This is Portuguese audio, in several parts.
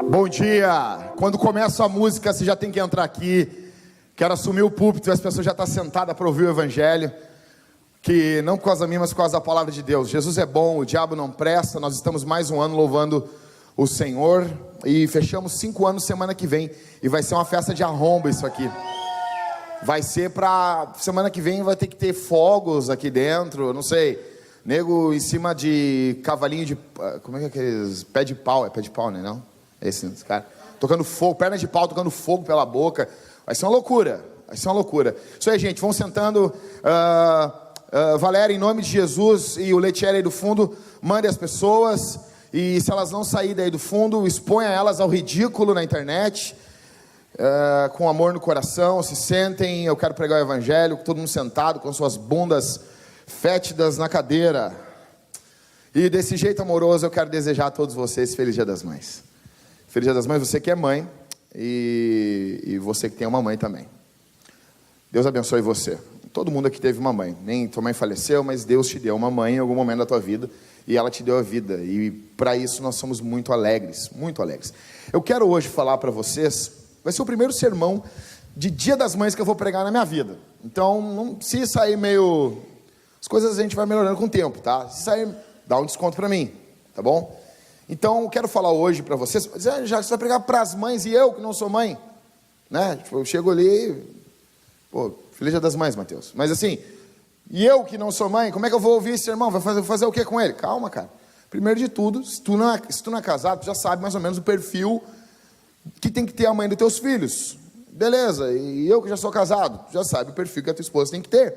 Bom dia. Quando começa a música, você já tem que entrar aqui. Quero assumir o púlpito e as pessoas já estão sentadas para ouvir o evangelho. Que não por causa da minha, mas por causa da palavra de Deus. Jesus é bom, o diabo não presta. Nós estamos mais um ano louvando o Senhor. E fechamos 5 anos semana que vem. E vai ser uma festa de arromba isso aqui. Vai ser para... Semana que vem vai ter que ter fogos aqui dentro. Não sei. Nego em cima de cavalinho de... Como é que é aqueles... Pé de pau. É pé de pau, né? Não? Esse cara. Tocando fogo. Perna de pau tocando fogo pela boca. Vai ser uma loucura. Vai ser uma loucura. Isso aí, gente. Vamos sentando... Valéria, em nome de Jesus, e o Letieri aí do fundo, mande as pessoas, e se elas não saírem daí do fundo, exponha elas ao ridículo na internet, com amor no coração, se sentem. Eu quero pregar o evangelho, todo mundo sentado, com suas bundas fétidas na cadeira, e desse jeito amoroso eu quero desejar a todos vocês Feliz Dia das Mães. Feliz Dia das Mães, você que é mãe, e você que tem uma mãe também. Deus abençoe você. Todo mundo aqui teve uma mãe, nem tua mãe faleceu, mas Deus te deu uma mãe em algum momento da tua vida, e ela te deu a vida, e para isso nós somos muito alegres, muito alegres. Eu quero hoje falar para vocês, vai ser o primeiro sermão de Dia das Mães que eu vou pregar na minha vida, então não, se sair meio, as coisas a gente vai melhorando com o tempo, tá? Se sair, dá um desconto para mim, tá bom? Então eu quero falar hoje para vocês, já você vai pregar para as mães, e eu que não sou mãe, né? Tipo, eu chego ali, pô, Feliz Dia das Mães, Mateus. Mas assim, e eu que não sou mãe, como é que eu vou ouvir esse sermão? Vai fazer o que com ele? Calma, cara. Primeiro de tudo, se tu não é casado, tu já sabe mais ou menos o perfil que tem que ter a mãe dos teus filhos. Beleza, e eu que já sou casado, tu já sabe o perfil que a tua esposa tem que ter.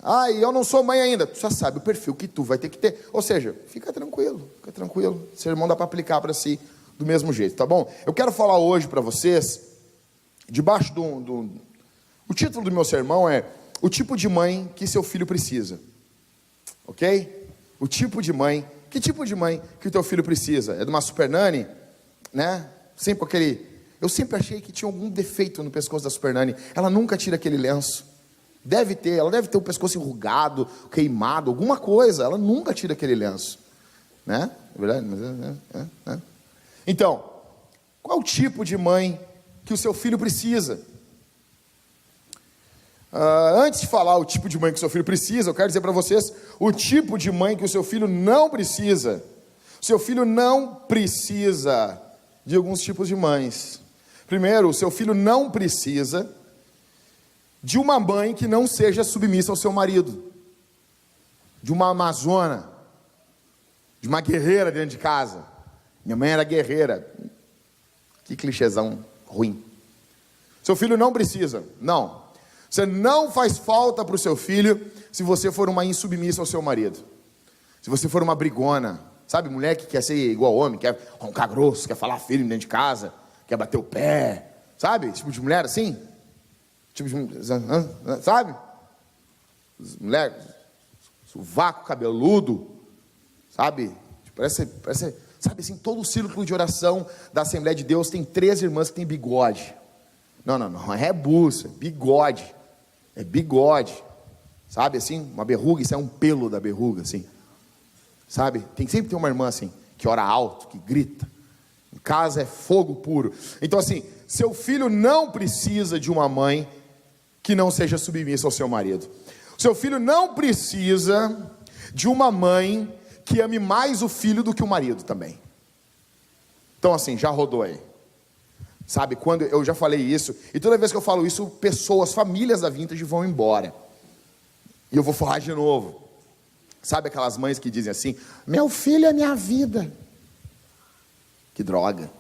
Ah, e eu não sou mãe ainda, tu já sabe o perfil que tu vai ter que ter. Ou seja, fica tranquilo. O sermão dá para aplicar para si do mesmo jeito, tá bom? Eu quero falar hoje para vocês, debaixo o título do meu sermão é o tipo de mãe que seu filho precisa, ok? O tipo de mãe, que tipo de mãe que o teu filho precisa? É de uma super nanny, né? Sempre aquele, eu sempre achei que tinha algum defeito no pescoço da super nanny, ela nunca tira aquele lenço, ela deve ter o pescoço enrugado, queimado, alguma coisa, ela nunca tira aquele lenço, né? É verdade? Então, qual o tipo de mãe que o seu filho precisa? Antes de falar o tipo de mãe que o seu filho precisa, eu quero dizer para vocês o tipo de mãe que o seu filho não precisa. O seu filho não precisa de alguns tipos de mães. Primeiro, o seu filho não precisa de uma mãe que não seja submissa ao seu marido, de uma amazona, de uma guerreira dentro de casa. Minha mãe era guerreira. Que clichêzão ruim. Seu filho não precisa, não. Você não faz falta para o seu filho se você for uma insubmissa ao seu marido. Se você for uma brigona, sabe, mulher que quer ser igual homem, quer roncar grosso, quer falar firme dentro de casa, quer bater o pé, sabe? Tipo de mulher assim? Tipo de, sabe? Mulher, sovaco cabeludo, sabe? Parece, sabe assim, todo o círculo de oração da Assembleia de Deus tem 3 irmãs que tem bigode. Não é buça, é bigode. É bigode, sabe assim, uma verruga, isso é um pelo da verruga, assim, sabe, sempre tem uma irmã assim, que ora alto, que grita, em casa é fogo puro. Então assim, seu filho não precisa de uma mãe que não seja submissa ao seu marido. O seu filho não precisa de uma mãe que ame mais o filho do que o marido também. Então assim, já rodou aí. Sabe, quando eu já falei isso, e toda vez que eu falo isso, pessoas, famílias da Vintage vão embora. E eu vou falar de novo. Sabe aquelas mães que dizem assim: meu filho é minha vida. Que droga.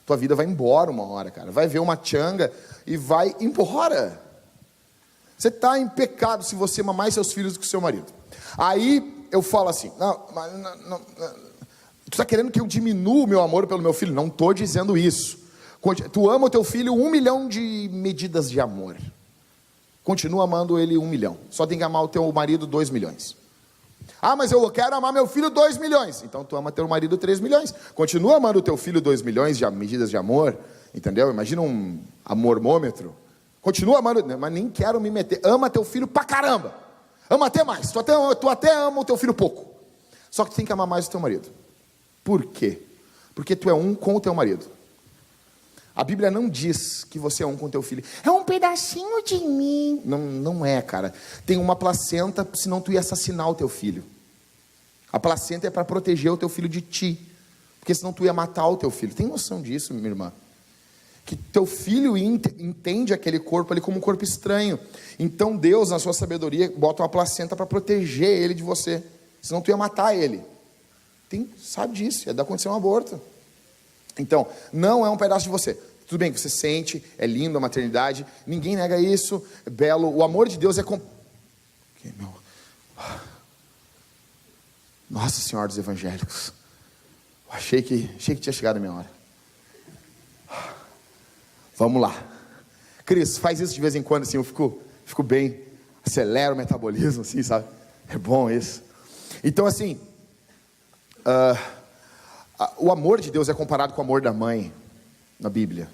Tua vida vai embora uma hora, cara. Vai ver uma tchanga e vai embora. Você está em pecado se você amar mais seus filhos do que o seu marido. Aí eu falo assim: não, tu está querendo que eu diminua o meu amor pelo meu filho? Não estou dizendo isso. Tu ama o teu filho 1 milhão de medidas de amor. Continua amando ele 1 milhão. Só tem que amar o teu marido 2 milhões. Ah, mas eu quero amar meu filho 2 milhões. Então tu ama teu marido 3 milhões. Continua amando o teu filho 2 milhões de medidas de amor. Entendeu? Imagina um amormômetro. Continua amando, mas nem quero me meter. Ama teu filho pra caramba. Ama até mais. Tu até ama o teu filho pouco. Só que tu tem que amar mais o teu marido. Por quê? Porque tu é um com o teu marido. A Bíblia não diz que você é um com o teu filho. É um pedacinho de mim. Não é, cara. Tem uma placenta, senão tu ia assassinar o teu filho. A placenta é para proteger o teu filho de ti. Porque senão tu ia matar o teu filho. Tem noção disso, minha irmã? Que teu filho entende aquele corpo ali como um corpo estranho. Então Deus, na sua sabedoria, bota uma placenta para proteger ele de você. Senão tu ia matar ele. Sabe disso, ia dar acontecer um aborto. Então, não é um pedaço de você. Tudo bem que você sente, é lindo a maternidade, ninguém nega isso, é belo. O amor de Deus é Nossa Senhora dos Evangélicos. Achei que tinha chegado a minha hora. Vamos lá. Cris, faz isso de vez em quando, assim, eu fico bem, acelera o metabolismo, assim, sabe? É bom isso. Então, assim, o amor de Deus é comparado com o amor da mãe na Bíblia.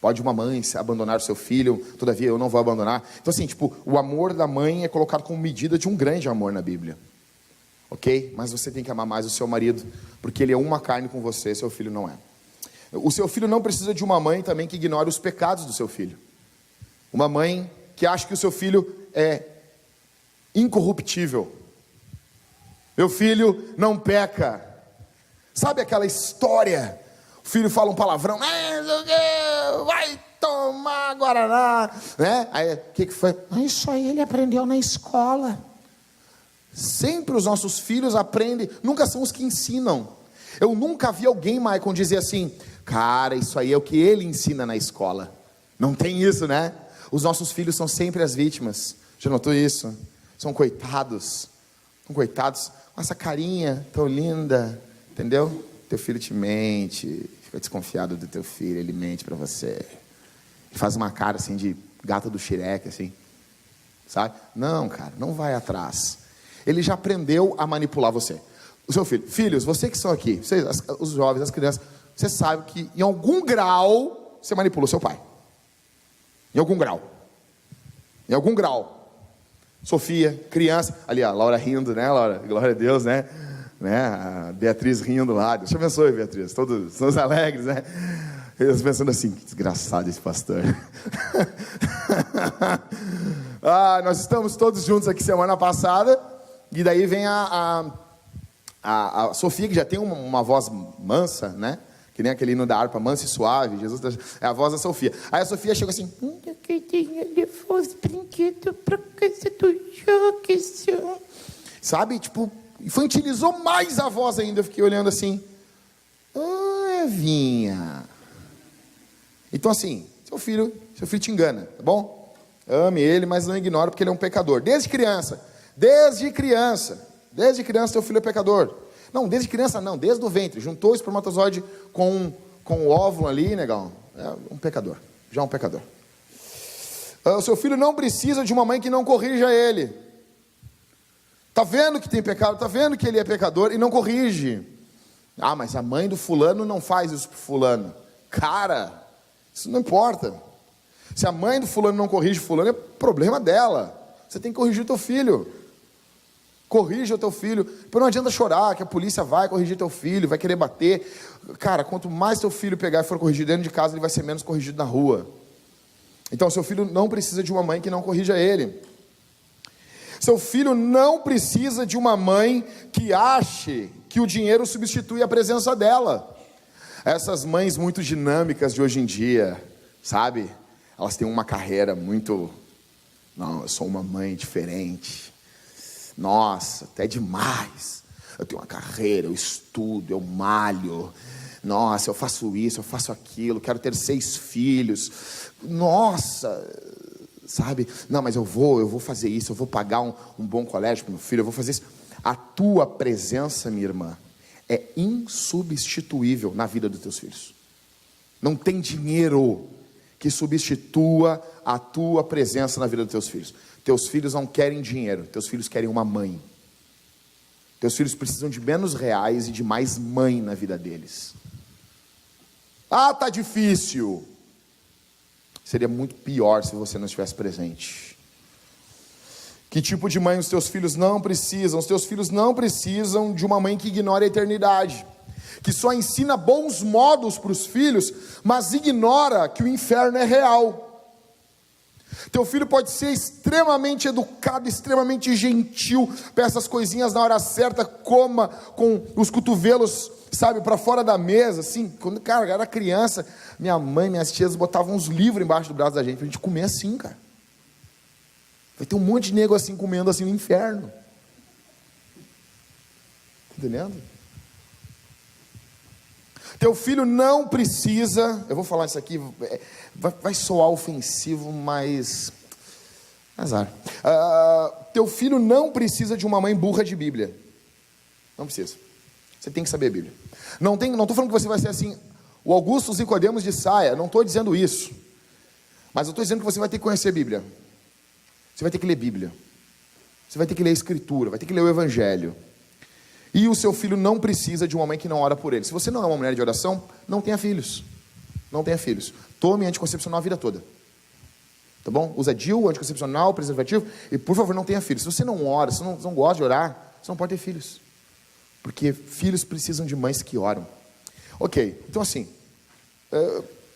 Pode uma mãe abandonar o seu filho, todavia eu não vou abandonar. Então assim, o amor da mãe é colocado como medida de um grande amor na Bíblia. Ok? Mas você tem que amar mais o seu marido, porque ele é uma carne com você, seu filho não é. O seu filho não precisa de uma mãe também que ignore os pecados do seu filho. Uma mãe que acha que o seu filho é incorruptível. Meu filho não peca. Sabe aquela história? O filho fala um palavrão, vai tomar Guaraná, né? Aí, o que foi? Isso aí ele aprendeu na escola. Sempre os nossos filhos aprendem, nunca são os que ensinam. Eu nunca vi alguém, Maicon, dizer assim, cara, isso aí é o que ele ensina na escola. Não tem isso, né? Os nossos filhos são sempre as vítimas. Já notou isso? São coitados. São coitados com essa carinha tão linda, entendeu? Teu filho te mente, fica desconfiado do teu filho, ele mente para você. Ele faz uma cara assim de gata do Shrek, assim, sabe? Não, cara, não vai atrás. Ele já aprendeu a manipular você. O seu filho, filhos, você que são aqui, vocês, os jovens, as crianças, você sabe que em algum grau você manipula o seu pai. Em algum grau. Em algum grau. Sofia, criança, ali a Laura rindo, né, Laura? Glória a Deus, né? A Beatriz rindo lá, Deus te abençoe, Beatriz, todos alegres, né? Eles pensando assim, que desgraçado esse pastor. Nós estamos todos juntos aqui semana passada, e daí vem a Sofia, que já tem uma voz mansa, né? Que nem aquele hino da harpa, mansa e suave, Jesus, é a voz da Sofia. Aí a Sofia chega assim, eu queria levar os brinquedos pra casa do Jackson. Sabe, infantilizou mais a voz ainda. Eu fiquei olhando assim, Evinha. Então assim, seu filho te engana, tá bom? Ame ele, mas não ignore, porque ele é um pecador. Desde criança teu filho é pecador. Não, desde criança não, desde o ventre. Juntou o espermatozoide com o óvulo ali, negão. É um pecador, já é um pecador. O seu filho não precisa de uma mãe que não corrija ele. Está vendo que tem pecado, está vendo que ele é pecador e não corrige. Ah, mas a mãe do fulano não faz isso para o fulano. Cara, isso não importa. Se a mãe do fulano não corrige o fulano, é problema dela. Você tem que corrigir o teu filho. Corrija o teu filho. Depois não adianta chorar que a polícia vai corrigir teu filho, vai querer bater. Cara, quanto mais teu filho pegar e for corrigido dentro de casa, ele vai ser menos corrigido na rua. Então seu filho não precisa de uma mãe que não corrija ele. Seu filho não precisa de uma mãe que ache que o dinheiro substitui a presença dela. Essas mães muito dinâmicas de hoje em dia, sabe? Elas têm uma carreira muito... Não, eu sou uma mãe diferente. Nossa, até demais. Eu tenho uma carreira, eu estudo, eu malho. Nossa, eu faço isso, eu faço aquilo, quero ter 6 filhos. Nossa, sabe? Não, mas eu vou fazer isso, eu vou pagar um bom colégio para meu filho, eu vou fazer isso. A tua presença, minha irmã, é insubstituível na vida dos teus filhos. Não tem dinheiro que substitua a tua presença na vida dos teus filhos. Teus filhos não querem dinheiro, teus filhos querem uma mãe. Teus filhos precisam de menos reais e de mais mãe na vida deles. Ah, tá difícil. Seria muito pior se você não estivesse presente. Que tipo de mãe os teus filhos não precisam? Os teus filhos não precisam de uma mãe que ignore a eternidade, que só ensina bons modos para os filhos, mas ignora que o inferno é real. Teu filho pode ser extremamente educado, extremamente gentil, peça as coisinhas na hora certa, coma com os cotovelos, sabe, para fora da mesa, assim. Quando, cara, eu era criança, minha mãe, minhas tias botavam uns livros embaixo do braço da gente, pra gente comer assim, cara. Vai ter um monte de nego assim, comendo assim no inferno. Entendendo? Teu filho não precisa, eu vou falar isso aqui, vai soar ofensivo, mas azar. Teu filho não precisa de uma mãe burra de Bíblia. Não precisa. Você tem que saber a Bíblia. Não estou falando que você vai ser assim, o Augusto Nicodemos de saia, não estou dizendo isso. Mas eu estou dizendo que você vai ter que conhecer a Bíblia. Você vai ter que ler Bíblia. Você vai ter que ler a Escritura, vai ter que ler o Evangelho. E o seu filho não precisa de uma mãe que não ora por ele. Se você não é uma mulher de oração, não tenha filhos. Não tenha filhos. Tome anticoncepcional a vida toda. Tá bom? Usa DIU, anticoncepcional, preservativo. E por favor, não tenha filhos. Se você não ora, se você não gosta de orar, você não pode ter filhos. Porque filhos precisam de mães que oram. Ok, então assim,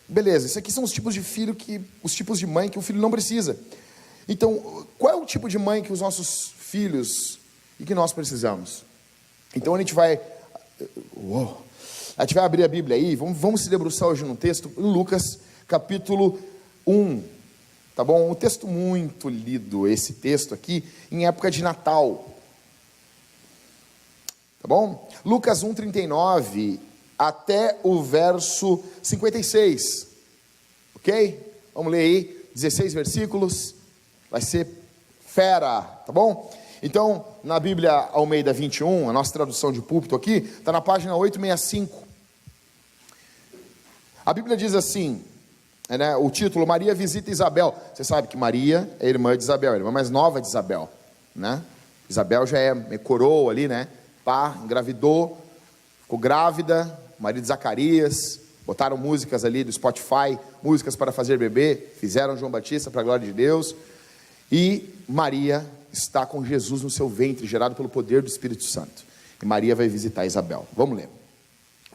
beleza, isso aqui são os tipos de filho os tipos de mãe que o filho não precisa. Então, qual é o tipo de mãe que os nossos filhos e que nós precisamos? Então a gente vai abrir a Bíblia aí, vamos se debruçar hoje num texto, em Lucas capítulo 1, tá bom? Um texto muito lido, esse texto aqui, em época de Natal, tá bom? Lucas 1:39 até o verso 56, ok? Vamos ler aí, 16 versículos, vai ser fera, tá bom? Então, na Bíblia Almeida 21, a nossa tradução de púlpito aqui, está na página 865. A Bíblia diz assim, né, o título, Maria visita Isabel. Você sabe que Maria é irmã de Isabel, a irmã mais nova de Isabel, né? Isabel já é coroa ali, né? Pá, engravidou, ficou grávida, marido de Zacarias, botaram músicas ali do Spotify, músicas para fazer bebê, fizeram João Batista para a glória de Deus, e Maria está com Jesus no seu ventre, gerado pelo poder do Espírito Santo. E Maria vai visitar Isabel. Vamos ler.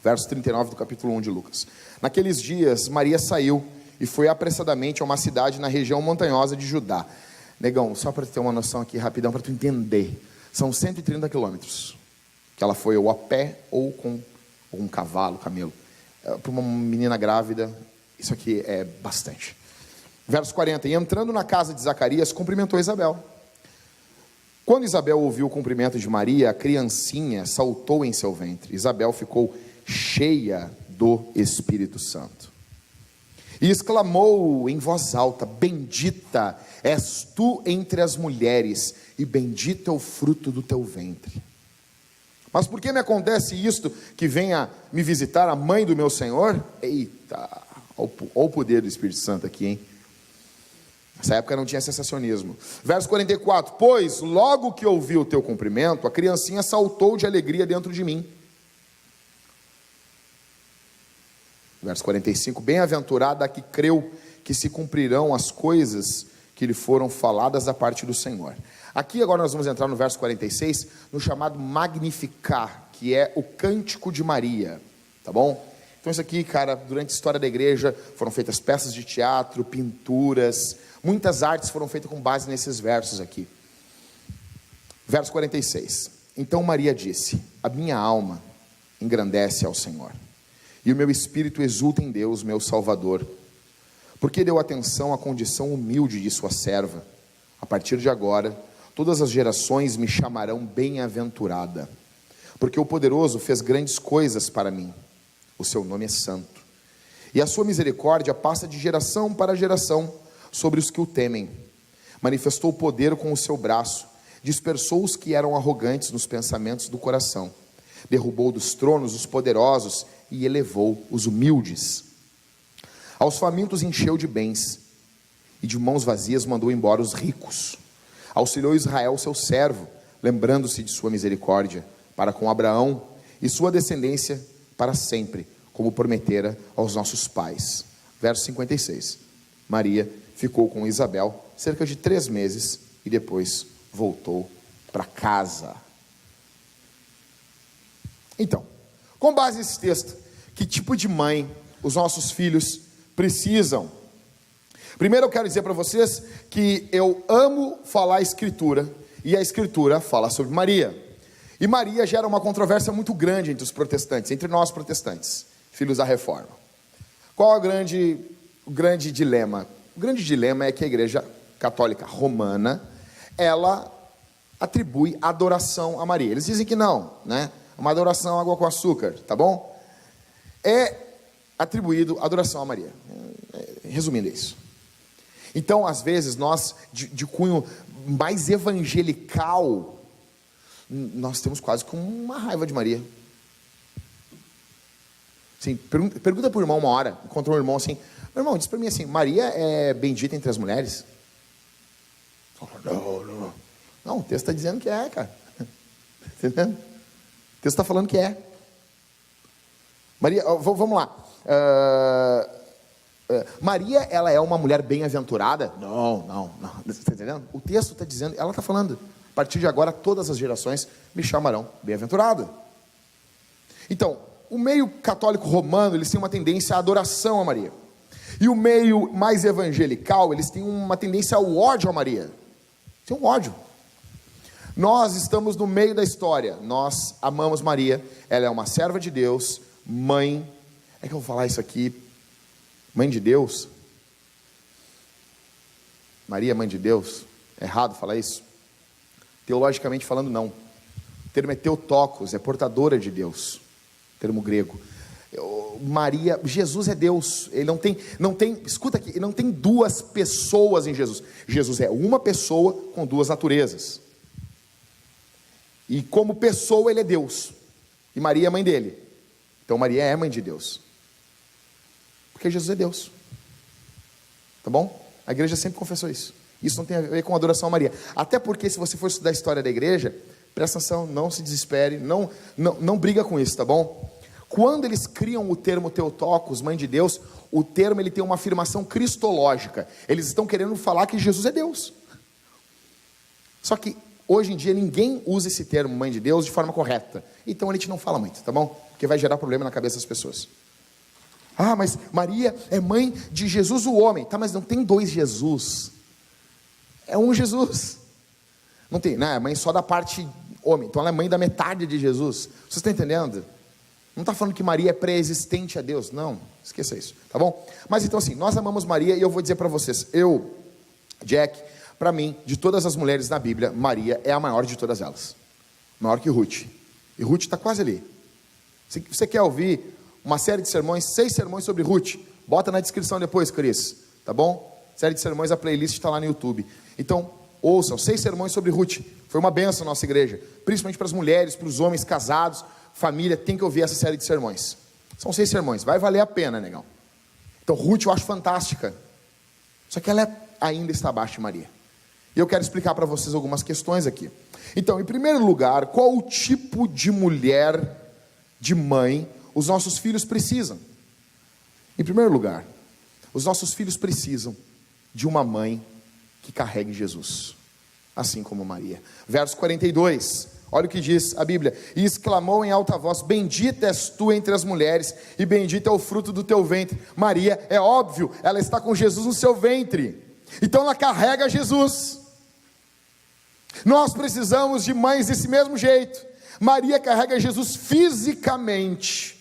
Verso 39 do capítulo 1 de Lucas. Naqueles dias, Maria saiu e foi apressadamente a uma cidade na região montanhosa de Judá. Negão, só para ter uma noção aqui rapidão, para tu entender. São 130 quilômetros. Que ela foi ou a pé ou com um cavalo, camelo. Para uma menina grávida, isso aqui é bastante. Verso 40. E entrando na casa de Zacarias, cumprimentou Isabel. Quando Isabel ouviu o cumprimento de Maria, a criancinha saltou em seu ventre. Isabel ficou cheia do Espírito Santo. E exclamou em voz alta, bendita és tu entre as mulheres, e bendito é o fruto do teu ventre. Mas por que me acontece isto, que venha me visitar a mãe do meu Senhor? Eita, olha o poder do Espírito Santo aqui, hein? Nessa época não tinha sensacionismo. Verso 44, pois logo que ouvi o teu cumprimento, a criancinha saltou de alegria dentro de mim. Verso 45, bem-aventurada a que creu que se cumprirão as coisas que lhe foram faladas da parte do Senhor. Aqui agora nós vamos entrar no verso 46, no chamado Magnificar, que é o cântico de Maria, tá bom? Então isso aqui, cara, durante a história da igreja, foram feitas peças de teatro, pinturas, muitas artes foram feitas com base nesses versos aqui. Verso 46. Então Maria disse: a minha alma engrandece ao Senhor, e o meu espírito exulta em Deus, meu Salvador, porque deu atenção à condição humilde de sua serva. A partir de agora, todas as gerações me chamarão bem-aventurada, porque o poderoso fez grandes coisas para mim. O seu nome é santo, e a sua misericórdia passa de geração para geração sobre os que o temem. Manifestou poder com o seu braço, dispersou os que eram arrogantes nos pensamentos do coração, derrubou dos tronos os poderosos e elevou os humildes. Aos famintos encheu de bens, e de mãos vazias mandou embora os ricos. Auxiliou Israel, seu servo, lembrando-se de sua misericórdia para com Abraão e sua descendência para sempre, como prometera aos nossos pais. Verso 56. Maria ficou com Isabel cerca de 3 meses e depois voltou para casa. Então, com base nesse texto, que tipo de mãe os nossos filhos precisam? Primeiro eu quero dizer para vocês que eu amo falar a Escritura, e a Escritura fala sobre Maria. E Maria gera uma controvérsia muito grande entre os protestantes, entre nós protestantes, filhos da Reforma. Qual é o grande dilema? O grande dilema é que a Igreja Católica Romana, ela atribui adoração a Maria. Eles dizem que não, né? Uma adoração água com açúcar, tá bom? É atribuído adoração a Maria. Resumindo isso. Então, às vezes, nós, de cunho mais evangelical, nós temos quase com uma raiva de Maria. Assim, pergunta para o irmão uma hora, encontrou um irmão assim: meu irmão, diz para mim assim, Maria é bendita entre as mulheres? Não, o texto está dizendo que é, cara. Entendendo? O texto está falando que é. Maria, vamos lá. Maria, ela é uma mulher bem-aventurada? Não. Está entendendo? O texto está dizendo, ela está falando: a partir de agora, todas as gerações me chamarão bem-aventurada. Então, o meio católico romano, eles têm uma tendência à adoração a Maria. E o meio mais evangelical, eles têm uma tendência ao ódio a Maria. Tem um ódio. Nós estamos no meio da história. Nós amamos Maria. Ela é uma serva de Deus, mãe. É que eu vou falar isso aqui. Mãe de Deus. Maria, mãe de Deus. É errado falar isso? Teologicamente falando, não. O termo é Theotokos, é portadora de Deus. Termo grego. Maria, Jesus é Deus. Ele não tem, escuta aqui, ele não tem duas pessoas em Jesus. Jesus é uma pessoa com duas naturezas. E como pessoa ele é Deus. E Maria é mãe dele. Então Maria é mãe de Deus. Porque Jesus é Deus. Tá bom? A igreja sempre confessou isso. Isso não tem a ver com adoração a Maria. Até porque, se você for estudar a história da igreja, presta atenção, não se desespere, não briga com isso, tá bom? Quando eles criam o termo Theotokos, mãe de Deus, o termo ele tem uma afirmação cristológica. Eles estão querendo falar que Jesus é Deus. Só que hoje em dia ninguém usa esse termo mãe de Deus de forma correta. Então a gente não fala muito, tá bom? Porque vai gerar problema na cabeça das pessoas. Ah, mas Maria é mãe de Jesus o homem. Tá, mas não tem 2 Jesus. É um Jesus. Não tem, né? É mãe só da parte homem. Então ela é mãe da metade de Jesus. Vocês estão entendendo? Não está falando que Maria é pré-existente a Deus. Não, esqueça isso, tá bom? Mas então assim, nós amamos Maria. E eu vou dizer para vocês, Jack, para mim, de todas as mulheres na Bíblia, Maria é a maior de todas elas. Maior que Ruth. E Ruth está quase ali. Se você quer ouvir uma série de sermões, 6 sermões sobre Ruth, bota na descrição depois, Cris, tá bom? Série de sermões, a playlist está lá no YouTube. Então, ouçam, 6 sermões sobre Ruth. Foi uma bênção na nossa igreja, principalmente para as mulheres, para os homens casados, família, tem que ouvir essa série de sermões. São 6 sermões, vai valer a pena, negão. Então, Ruth eu acho fantástica. Só que ela ainda está abaixo de Maria. E eu quero explicar para vocês algumas questões aqui. Então, em primeiro lugar, qual o tipo de mulher, de mãe, os nossos filhos precisam? Em primeiro lugar, os nossos filhos precisam de uma mãe que carregue Jesus, assim como Maria. Verso 42, Olha o que diz a Bíblia: e exclamou em alta voz: bendita és tu entre as mulheres, e bendito é o fruto do teu ventre. Maria, é óbvio, ela está com Jesus no seu ventre, então ela carrega Jesus. Nós precisamos de mães desse mesmo jeito. Maria carrega Jesus fisicamente,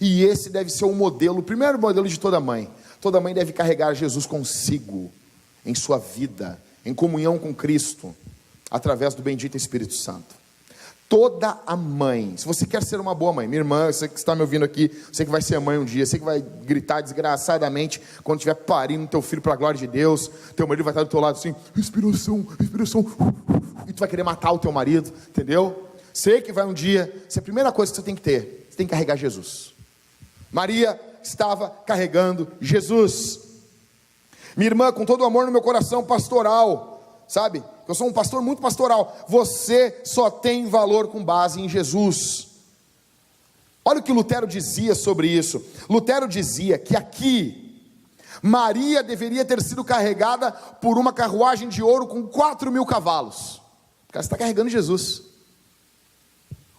e esse deve ser o modelo, o primeiro modelo de toda mãe. Toda mãe deve carregar Jesus consigo, em sua vida, em comunhão com Cristo, através do bendito Espírito Santo. Toda a mãe, se você quer ser uma boa mãe, minha irmã, você que está me ouvindo aqui, você que vai ser mãe um dia, você que vai gritar desgraçadamente quando estiver parindo teu filho para a glória de Deus, teu marido vai estar do teu lado assim, respiração, e tu vai querer matar o teu marido, entendeu? Sei que vai um dia, essa é a primeira coisa que você tem que ter, você tem que carregar Jesus. Maria estava carregando Jesus. Minha irmã, com todo o amor no meu coração pastoral, sabe? Eu sou um pastor muito pastoral. Você só tem valor com base em Jesus. Olha o que Lutero dizia sobre isso. Lutero dizia que aqui Maria deveria ter sido carregada por uma carruagem de ouro com 4.000 cavalos, porque ela está carregando Jesus.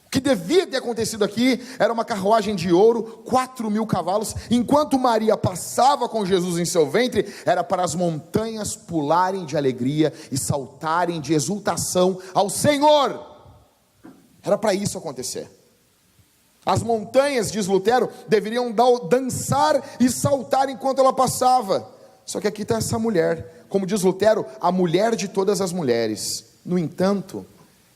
O que devia ter acontecido aqui era uma carruagem de ouro, 4.000 cavalos, enquanto Maria passava com Jesus em seu ventre, era para as montanhas pularem de alegria e saltarem de exultação ao Senhor. Era para isso acontecer. As montanhas, diz Lutero, deveriam dançar e saltar enquanto ela passava. Só que aqui está essa mulher, como diz Lutero, a mulher de todas as mulheres. No entanto,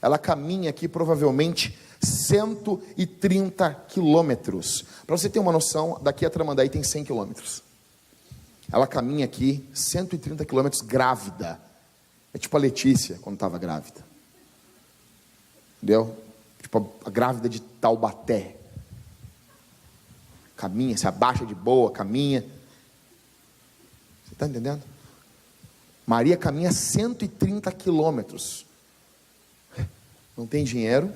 ela caminha aqui provavelmente 130 quilômetros. Para você ter uma noção, daqui a Tramandaí tem 100 quilômetros. Ela caminha aqui 130 quilômetros grávida. É tipo a Letícia quando estava grávida. Entendeu? Tipo a grávida de Taubaté. Caminha, se abaixa de boa, caminha. Você está entendendo? Maria caminha 130 quilômetros. Não tem dinheiro.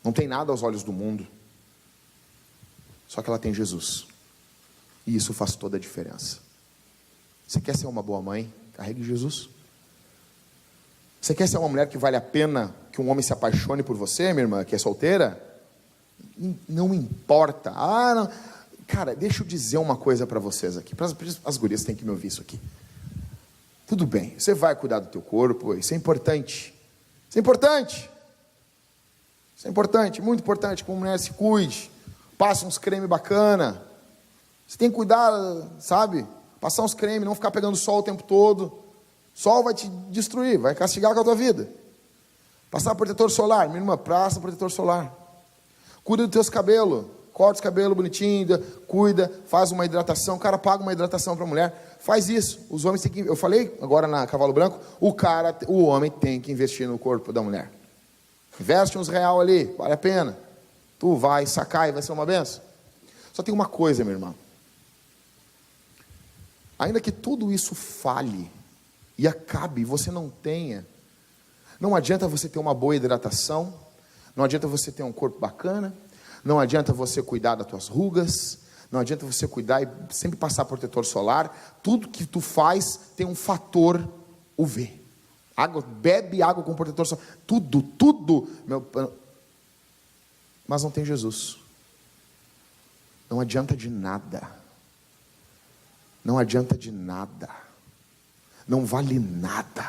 Não tem nada aos olhos do mundo. Só que ela tem Jesus. E isso faz toda a diferença. Você quer ser uma boa mãe? Carregue Jesus. Você quer ser uma mulher que vale a pena que um homem se apaixone por você, minha irmã, que é solteira? Não importa. Não. Cara, deixa eu dizer uma coisa para vocês aqui. As gurias têm que me ouvir isso aqui. Tudo bem, você vai cuidar do teu corpo, isso é importante. Isso é importante. Isso é importante, muito importante, como mulher se cuide, passe uns creme bacana, você tem que cuidar, sabe, passar uns creme, não ficar pegando sol o tempo todo, sol vai te destruir, vai castigar com a tua vida. Passar protetor solar, minha irmã, passa protetor solar, cuida dos teus cabelos, corta os cabelos bonitinho, cuida, faz uma hidratação, cara, paga uma hidratação para a mulher, faz isso, os homens têm que, eu falei agora na Cavalo Branco, o homem tem que investir no corpo da mulher. Investe uns real ali, vale a pena. Tu vai sacar e vai ser uma benção. Só tem uma coisa, minha irmã. Ainda que tudo isso falhe e acabe e você não tenha, não adianta você ter uma boa hidratação, não adianta você ter um corpo bacana, não adianta você cuidar das tuas rugas, não adianta você cuidar e sempre passar protetor solar. Tudo que tu faz tem um fator UV. Bebe água com protetor solar, tudo, mas não tem Jesus. Não adianta de nada. Não adianta de nada. Não vale nada.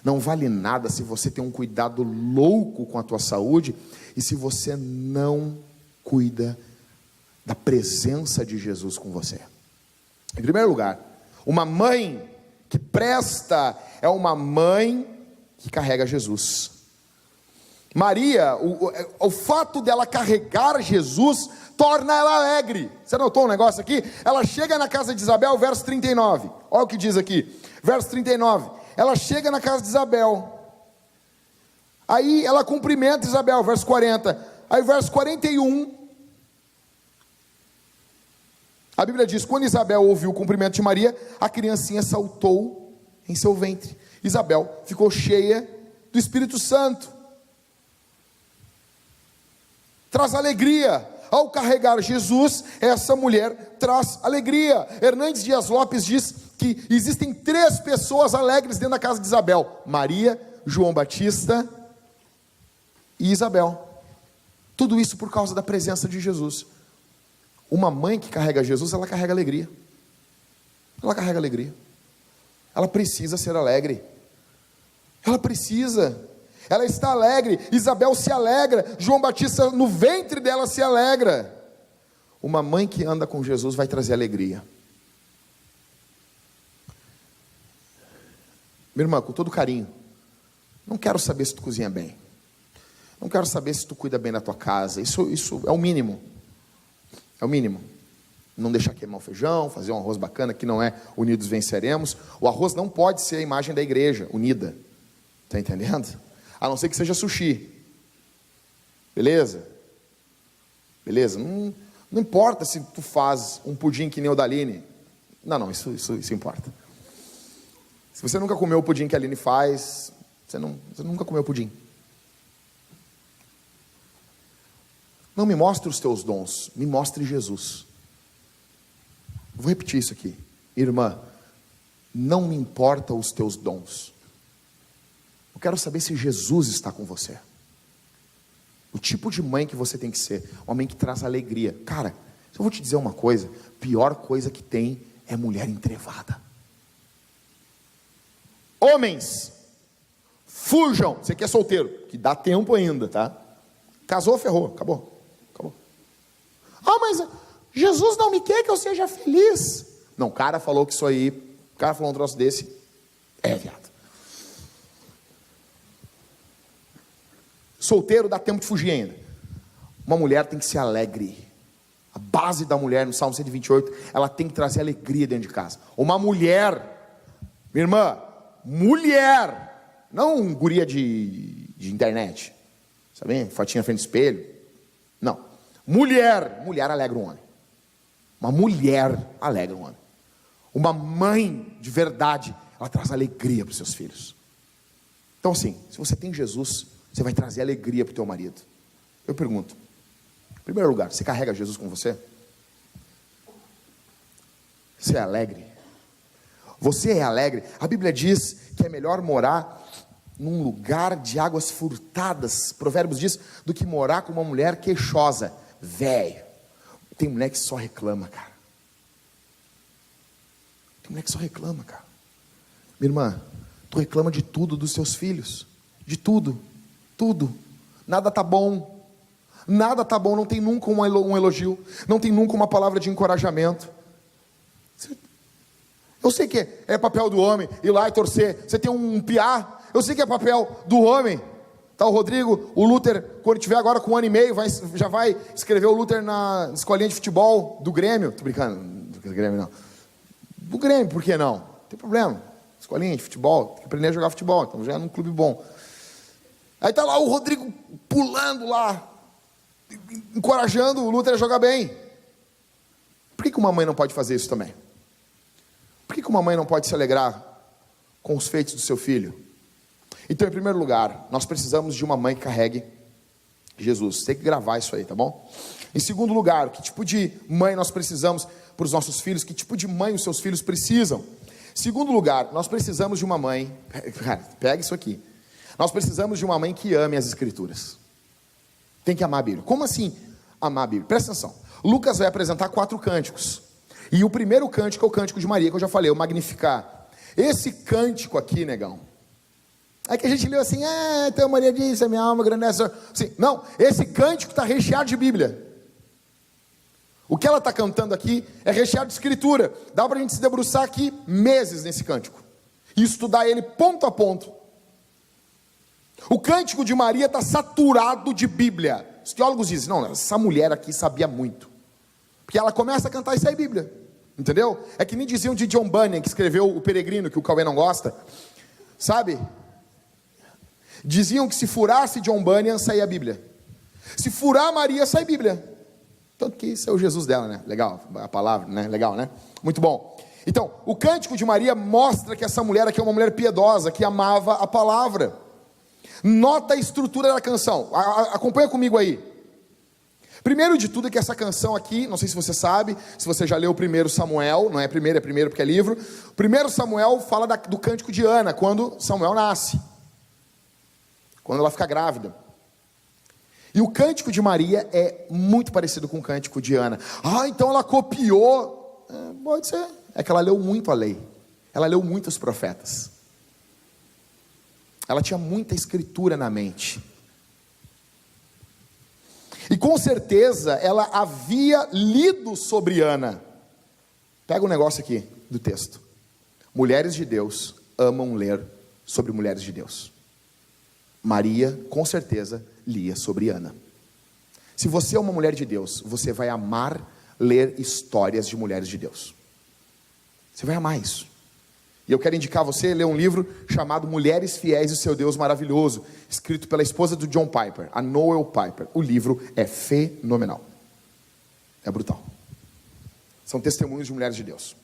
Não vale nada se você tem um cuidado louco com a tua saúde e se você não cuida da presença de Jesus com você. Em primeiro lugar, uma mãe que presta é uma mãe que carrega Jesus. Maria, o fato dela carregar Jesus torna ela alegre. Você notou um negócio aqui? Ela chega na casa de Isabel, verso 39. Olha o que diz aqui, verso 39. Ela chega na casa de Isabel. Aí ela cumprimenta Isabel, verso 40. Aí verso 41. A Bíblia diz, quando Isabel ouviu o cumprimento de Maria, a criancinha saltou em seu ventre. Isabel ficou cheia do Espírito Santo. Traz alegria ao carregar Jesus, essa mulher traz alegria. Hernandes Dias Lopes diz que existem 3 pessoas alegres dentro da casa de Isabel: Maria, João Batista e Isabel. Tudo isso por causa da presença de Jesus. Uma mãe que carrega Jesus, ela carrega alegria. Ela carrega alegria. Ela precisa ser alegre. Ela precisa. Ela está alegre. Isabel se alegra. João Batista no ventre dela se alegra. Uma mãe que anda com Jesus vai trazer alegria. Minha irmã, com todo carinho, não quero saber se tu cozinha bem. Não quero saber se tu cuida bem da tua casa. Isso é o mínimo. É o mínimo. Não deixar queimar o feijão, fazer um arroz bacana, que não é unidos venceremos. O arroz não pode ser a imagem da igreja unida. Está entendendo? A não ser que seja sushi. Beleza? Beleza? Não importa se tu faz um pudim que nem o da Aline. Não, isso importa. Se você nunca comeu o pudim que a Aline faz, você nunca comeu pudim. Não me mostre os teus dons, me mostre Jesus. Vou repetir isso aqui. Irmã, não me importam os teus dons. Eu quero saber se Jesus está com você. O tipo de mãe que você tem que ser. Uma mãe que traz alegria. Cara, eu vou te dizer uma coisa. Pior coisa que tem é mulher entrevada. Homens, fujam. Você que é solteiro, que dá tempo ainda, tá? Casou, ferrou, acabou. Mas Jesus não me quer que eu seja feliz. Não, o cara falou que isso aí, o cara falou um troço desse, viado. Solteiro dá tempo de fugir ainda. Uma mulher tem que ser alegre. A base da mulher, no Salmo 128, ela tem que trazer alegria dentro de casa. Uma mulher, minha irmã, mulher, não guria de internet, sabe? Fotinha na frente do espelho. Não. Mulher alegra um homem. Uma mulher alegra um homem. Uma mãe de verdade, ela traz alegria para os seus filhos. Então assim, se você tem Jesus, você vai trazer alegria para o teu marido. Eu pergunto, em primeiro lugar, você carrega Jesus com você? Você é alegre? Você é alegre? A Bíblia diz que é melhor morar num lugar de águas furtadas, Provérbios diz, do que morar com uma mulher queixosa. Velho, tem mulher que só reclama, cara. Tem mulher que só reclama, cara. Minha irmã, tu reclama de tudo dos seus filhos. De tudo. Nada tá bom. Nada tá bom, não tem nunca um elogio. Não tem nunca uma palavra de encorajamento. Eu sei que é papel do homem ir lá e torcer. Você tem um piá. Eu sei que é papel do homem. Tá o Rodrigo, o Luther, quando tiver agora com 1 ano e meio, já vai escrever o Luther na escolinha de futebol do Grêmio. Tô brincando, do Grêmio não. Do Grêmio, por que não? Não tem problema. Escolinha de futebol, tem que aprender a jogar futebol, então já é num clube bom. Aí tá lá o Rodrigo pulando lá, encorajando o Luther a jogar bem. Por que uma mãe não pode fazer isso também? Por que uma mãe não pode se alegrar com os feitos do seu filho? Então, em primeiro lugar, nós precisamos de uma mãe que carregue Jesus. Tem que gravar isso aí, tá bom? Em segundo lugar, que tipo de mãe nós precisamos para os nossos filhos? Que tipo de mãe os seus filhos precisam? Em segundo lugar, nós precisamos de uma mãe... Cara, pega isso aqui. Nós precisamos de uma mãe que ame as Escrituras. Tem que amar a Bíblia. Como assim amar a Bíblia? Presta atenção. Lucas vai apresentar 4 cânticos. E o primeiro cântico é o cântico de Maria, que eu já falei, o Magnificar. Esse cântico aqui, negão, aí que a gente leu assim, então Maria disse, a minha alma grandece. Sim, não, esse cântico está recheado de Bíblia. O que ela está cantando aqui é recheado de Escritura. Dá para a gente se debruçar aqui meses nesse cântico e estudar ele ponto a ponto. O cântico de Maria está saturado de Bíblia. Os teólogos dizem, não, essa mulher aqui sabia muito, porque ela começa a cantar e sai Bíblia, entendeu? É que nem diziam de John Bunyan, que escreveu O Peregrino, que o Cauê não gosta, sabe? Diziam que se furasse John Bunyan, saía a Bíblia. Se furar Maria, sai a Bíblia. Tanto que isso é o Jesus dela, né? Legal, a palavra, né? Legal, né? Muito bom. Então, o cântico de Maria mostra que essa mulher aqui é uma mulher piedosa, que amava a palavra. Nota a estrutura da canção. Acompanha comigo aí. Primeiro de tudo é que essa canção aqui, não sei se você sabe, se você já leu o 1 Samuel, não é primeiro porque é livro. O 1 Samuel fala do cântico de Ana, quando Samuel nasce, quando ela fica grávida. E o cântico de Maria é muito parecido com o cântico de Ana. Então ela copiou. Pode ser. É que ela leu muito a lei. Ela leu muito os profetas. Ela tinha muita escritura na mente. E com certeza ela havia lido sobre Ana. Pega um negócio aqui do texto. Mulheres de Deus amam ler sobre mulheres de Deus. Maria, com certeza, lia sobre Ana. Se você é uma mulher de Deus, você vai amar ler histórias de mulheres de Deus. Você vai amar isso. E eu quero indicar a você ler um livro chamado Mulheres Fiéis e Seu Deus Maravilhoso, escrito pela esposa do John Piper, a Noel Piper. O livro é fenomenal. É brutal. São testemunhos de mulheres de Deus.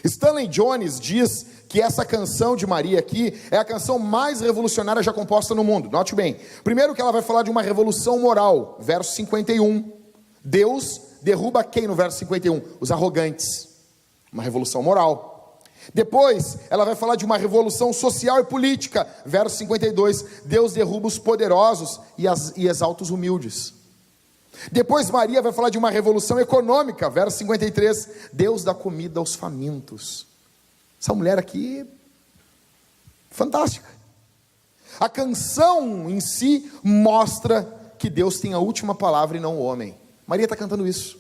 Stanley Jones diz que essa canção de Maria aqui é a canção mais revolucionária já composta no mundo. Note bem. Primeiro que ela vai falar de uma revolução moral. Verso 51. Deus derruba quem no verso 51? Os arrogantes. Uma revolução moral. Depois, ela vai falar de uma revolução social e política. Verso 52. Deus derruba os poderosos e exalta os humildes. Depois Maria vai falar de uma revolução econômica. Verso 53. Deus dá comida aos famintos. Essa mulher aqui, fantástica. A canção em si mostra que Deus tem a última palavra e não o homem. Maria está cantando isso,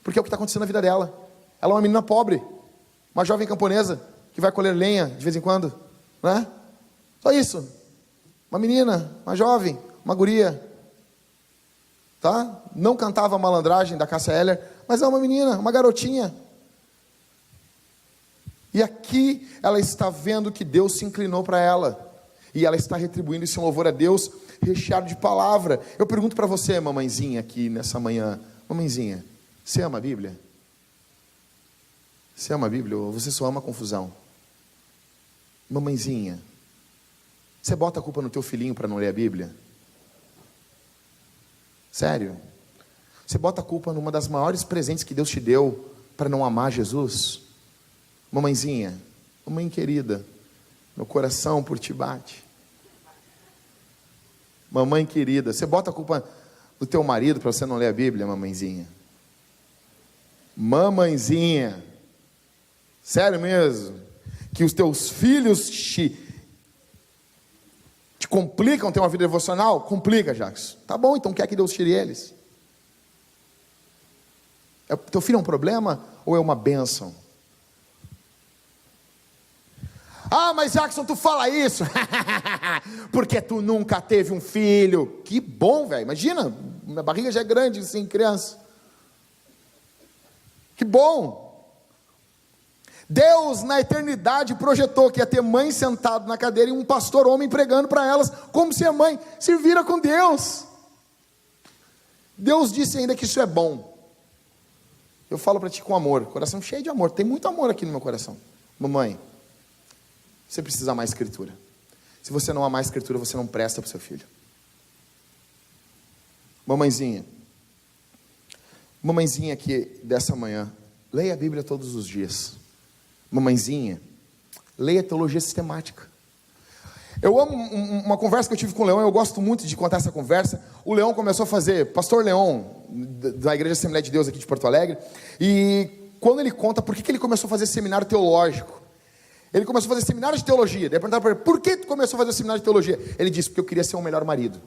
porque é o que está acontecendo na vida dela. Ela é uma menina pobre, uma jovem camponesa, que vai colher lenha de vez em quando, né? Só isso. Uma menina, uma jovem, uma guria, tá? Não cantava a malandragem da Cássia Eller, mas é uma menina, uma garotinha. E aqui ela está vendo que Deus se inclinou para ela. E ela está retribuindo esse louvor a Deus, recheado de palavra. Eu pergunto para você, mamãezinha, aqui nessa manhã. Mamãezinha, você ama a Bíblia? Você ama a Bíblia ou você só ama a confusão? Mamãezinha, você bota a culpa no teu filhinho para não ler a Bíblia? Sério? Você bota a culpa numa das maiores presentes que Deus te deu para não amar Jesus? Mamãezinha, mamãe querida, meu coração por ti bate. Mamãe querida, você bota a culpa do teu marido para você não ler a Bíblia, mamãezinha? Mamãezinha, sério mesmo? Que os teus filhos te complicam ter uma vida devocional? Complica, Jackson. Tá bom, então quer que Deus tire eles? Teu filho é um problema ou é uma bênção? Mas Jackson, tu fala isso porque tu nunca teve um filho. Que bom, velho. Imagina, minha barriga já é grande assim, criança. Que bom. Deus na eternidade projetou que ia ter mãe sentado na cadeira e um pastor homem pregando para elas como se a mãe se vira com Deus. Deus disse ainda que isso é bom. Eu falo para ti com amor, coração cheio de amor. Tem muito amor aqui no meu coração. Mamãe, você precisa amar a Escritura. Se você não amar a Escritura, você não presta para o seu filho. Mamãezinha aqui dessa manhã, leia a Bíblia todos os dias. Mamãezinha, leia teologia sistemática. Eu amo uma conversa que eu tive com o Leão, eu gosto muito de contar essa conversa. O Leão começou a fazer, pastor Leão, da Igreja Assembleia de Deus aqui de Porto Alegre, e quando ele conta por que ele começou a fazer seminário teológico, ele começou a fazer seminário de teologia. Daí perguntaram para ele, por que tu começou a fazer seminário de teologia? Ele disse, porque eu queria ser um melhor marido.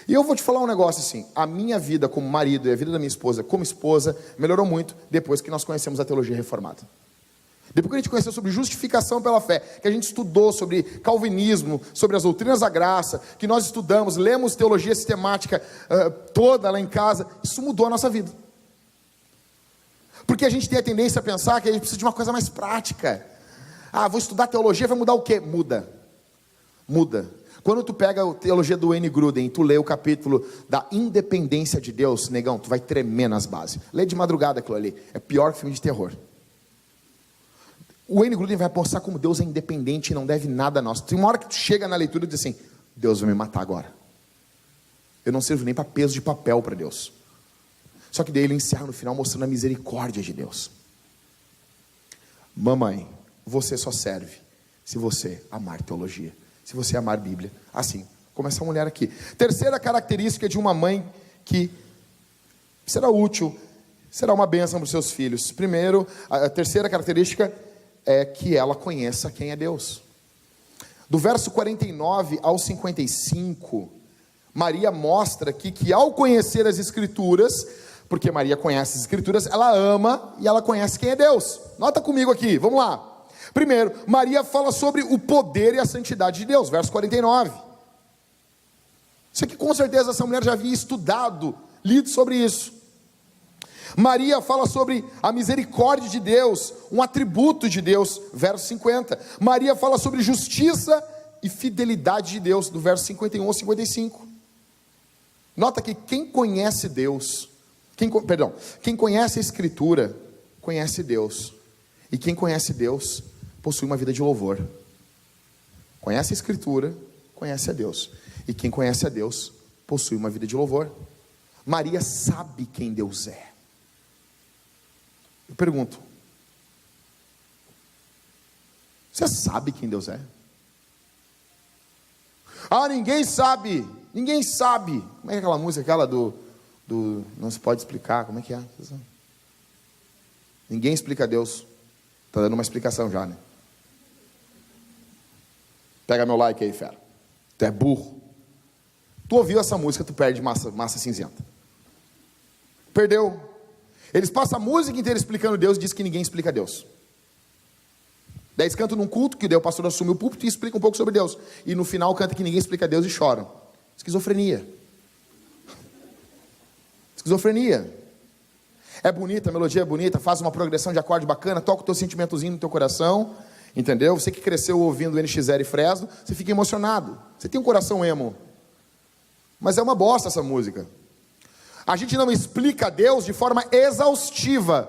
E eu vou te falar um negócio assim, a minha vida como marido e a vida da minha esposa como esposa melhorou muito depois que nós conhecemos a teologia reformada. Depois que a gente conheceu sobre justificação pela fé, que a gente estudou sobre calvinismo, sobre as doutrinas da graça, que nós estudamos, lemos teologia sistemática toda lá em casa, isso mudou a nossa vida. Porque a gente tem a tendência a pensar que a gente precisa de uma coisa mais prática. Vou estudar teologia, vai mudar o quê? Muda. Quando tu pega a teologia do Wayne Grudem e tu lê o capítulo da independência de Deus, negão, tu vai tremer nas bases. Lê de madrugada aquilo ali, é pior que filme de terror. O Wayne Grudem vai mostrar como Deus é independente e não deve nada a nós. Tem uma hora que tu chega na leitura e diz assim, Deus vai me matar agora. Eu não sirvo nem para peso de papel para Deus. Só que daí ele encerra no final mostrando a misericórdia de Deus. Mamãe, você só serve se você amar teologia, se você amar Bíblia. Assim, como essa mulher aqui. Terceira característica de uma mãe que será útil, será uma bênção para os seus filhos. Primeiro, a terceira característica é que ela conheça quem é Deus. Do verso 49 ao 55, Maria mostra aqui que ao conhecer as Escrituras, porque Maria conhece as Escrituras, ela ama e ela conhece quem é Deus. Nota comigo aqui, vamos lá. Primeiro, Maria fala sobre o poder e a santidade de Deus, verso 49. Isso aqui com certeza essa mulher já havia estudado, lido sobre isso. Maria fala sobre a misericórdia de Deus, um atributo de Deus, verso 50. Maria fala sobre justiça e fidelidade de Deus, do verso 51 ao 55. Nota que quem conhece Deus, quem conhece a Escritura, conhece Deus. E quem conhece Deus, possui uma vida de louvor. Conhece a Escritura, conhece a Deus. E quem conhece a Deus, possui uma vida de louvor. Maria sabe quem Deus é. Eu pergunto, você sabe quem Deus é? Ah, ninguém sabe. Ninguém sabe. Como é aquela música, aquela do não se pode explicar, como é que é? Ninguém explica Deus. Está dando uma explicação já, né? Pega meu like aí, fera. Tu é burro. Tu ouviu essa música, tu perde massa cinzenta. Perdeu. Eles passam a música inteira explicando Deus e diz que ninguém explica Deus. Daí eles cantam num culto, que daí o pastor assume o púlpito e explica um pouco sobre Deus. E no final canta que ninguém explica Deus e choram. Esquizofrenia. Esquizofrenia. É bonita, a melodia é bonita, faz uma progressão de acorde bacana, toca o teu sentimentozinho no teu coração, entendeu? Você que cresceu ouvindo NX0 e Fresno, você fica emocionado. Você tem um coração emo. Mas é uma bosta essa música. A gente não explica Deus de forma exaustiva,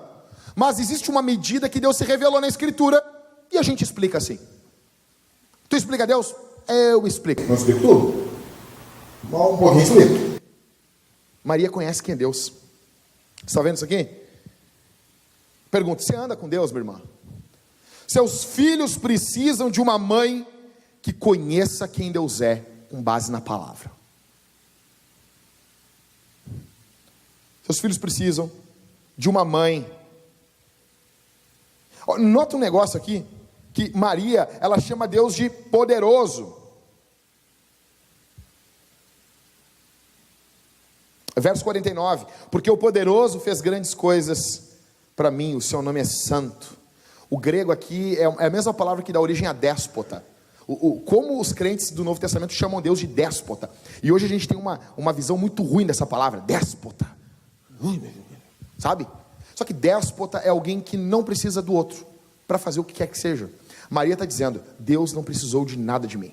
mas existe uma medida que Deus se revelou na Escritura, e a gente explica assim. Tu explica Deus? Eu explico. Não explico tudo? Um pouquinho explico. Maria conhece quem é Deus. Você está vendo isso aqui? Pergunta, você anda com Deus, minha irmã? Seus filhos precisam de uma mãe que conheça quem Deus é, com base na palavra. Seus filhos precisam de uma mãe. Nota um negócio aqui, que Maria, ela chama Deus de poderoso. Verso 49, porque o poderoso fez grandes coisas para mim, o seu nome é santo. O grego aqui é a mesma palavra que dá origem a déspota. Como os crentes do Novo Testamento chamam Deus de déspota. E hoje a gente tem uma visão muito ruim dessa palavra, déspota. Sabe? Só que déspota é alguém que não precisa do outro para fazer o que quer que seja. Maria está dizendo, Deus não precisou de nada de mim.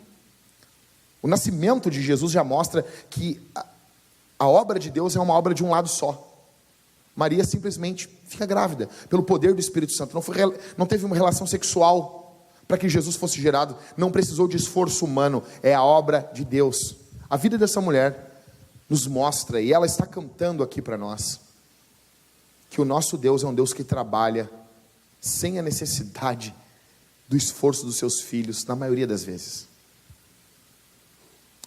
O nascimento de Jesus já mostra que a obra de Deus é uma obra de um lado só. Maria simplesmente fica grávida, pelo poder do Espírito Santo. Não teve uma relação sexual para que Jesus fosse gerado. Não precisou de esforço humano, é a obra de Deus. A vida dessa mulher nos mostra, e ela está cantando aqui para nós, que o nosso Deus é um Deus que trabalha sem a necessidade do esforço dos seus filhos, na maioria das vezes.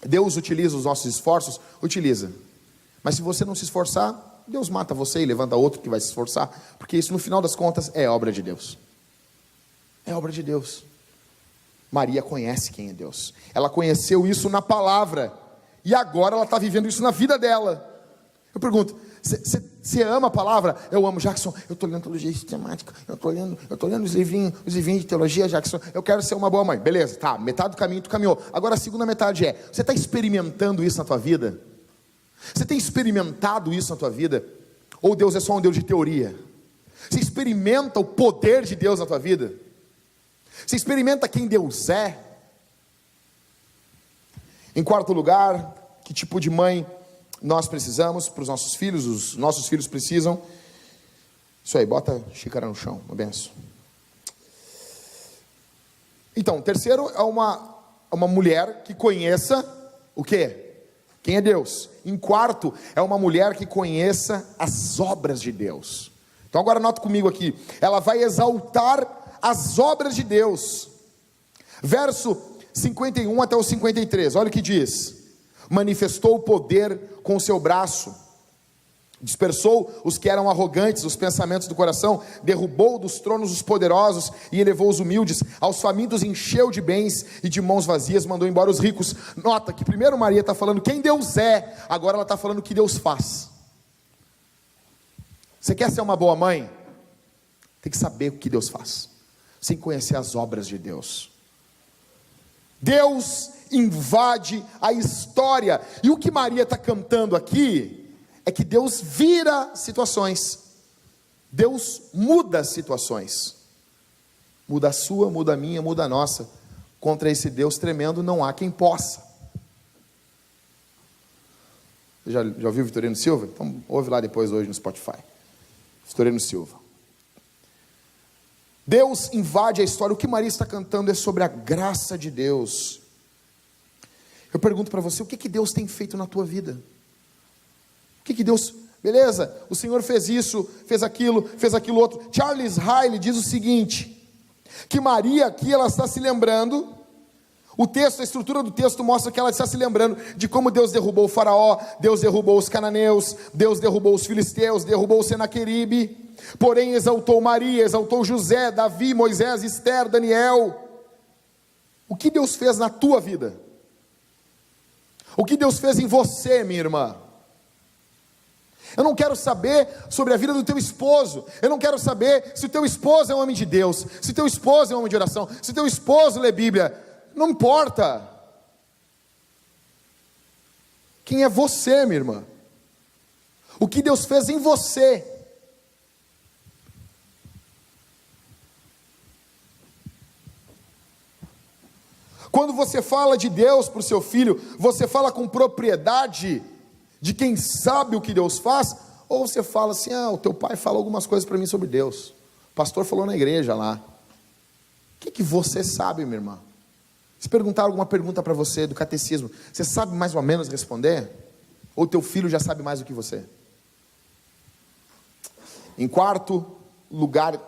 Deus utiliza os nossos esforços? Utiliza. Mas se você não se esforçar, Deus mata você e levanta outro que vai se esforçar, porque isso no final das contas é obra de Deus. É obra de Deus. Maria conhece quem é Deus. Ela conheceu isso na palavra, e agora ela está vivendo isso na vida dela. Eu pergunto, você ama a palavra? Eu amo, Jackson. Eu estou lendo teologia sistemática. Eu estou lendo os livrinhos de teologia, Jackson. Eu quero ser uma boa mãe. Beleza, tá, metade do caminho tu caminhou. Agora a segunda metade é, você está experimentando isso na tua vida? Você tem experimentado isso na tua vida? Ou Deus é só um Deus de teoria? Você experimenta o poder de Deus na tua vida? Você experimenta quem Deus é? Em quarto lugar, que tipo de mãe nós precisamos para os nossos filhos? Os nossos filhos precisam. Isso aí, bota a xícara no chão, uma benção. Então, terceiro é uma mulher que conheça o quê? Quem é Deus? Em quarto, é uma mulher que conheça as obras de Deus. Então agora nota comigo aqui, ela vai exaltar as obras de Deus. Verso 51 até o 53, olha o que diz: manifestou o poder com o seu braço, dispersou os que eram arrogantes, os pensamentos do coração, derrubou dos tronos os poderosos e elevou os humildes, aos famintos encheu de bens e de mãos vazias mandou embora os ricos. Nota que primeiro Maria está falando quem Deus é, agora ela está falando o que Deus faz. Você quer ser uma boa mãe? Tem que saber o que Deus faz, sem conhecer as obras de Deus. Deus invade a história, e o que Maria está cantando aqui é que Deus vira situações, Deus muda situações, muda a sua, muda a minha, muda a nossa. Contra esse Deus tremendo não há quem possa. Você já ouviu o Vitorino Silva? Então ouve lá depois hoje no Spotify. Vitorino Silva. Deus invade a história. O que Maria está cantando é sobre a graça de Deus. Eu pergunto para você, o que Deus tem feito na tua vida? O que Deus... Beleza, o Senhor fez isso, fez aquilo outro. Charles Riley diz o seguinte, que Maria aqui, ela está se lembrando, o texto, a estrutura do texto mostra que ela está se lembrando de como Deus derrubou o faraó, Deus derrubou os cananeus, Deus derrubou os filisteus, derrubou o Senaqueribe, porém exaltou Maria, exaltou José, Davi, Moisés, Esther, Daniel. O que Deus fez na tua vida? O que Deus fez em você, minha irmã? Eu não quero saber sobre a vida do teu esposo, eu não quero saber se o teu esposo é um homem de Deus, se o teu esposo é um homem de oração, se o teu esposo lê Bíblia, não importa. Quem é você, minha irmã? O que Deus fez em você? Quando você fala de Deus para o seu filho, você fala com propriedade de quem sabe o que Deus faz? Ou você fala assim, o teu pai falou algumas coisas para mim sobre Deus, o pastor falou na igreja lá. O que você sabe, minha irmã? Se perguntar alguma pergunta para você do catecismo, você sabe mais ou menos responder? Ou teu filho já sabe mais do que você? Em quarto lugar,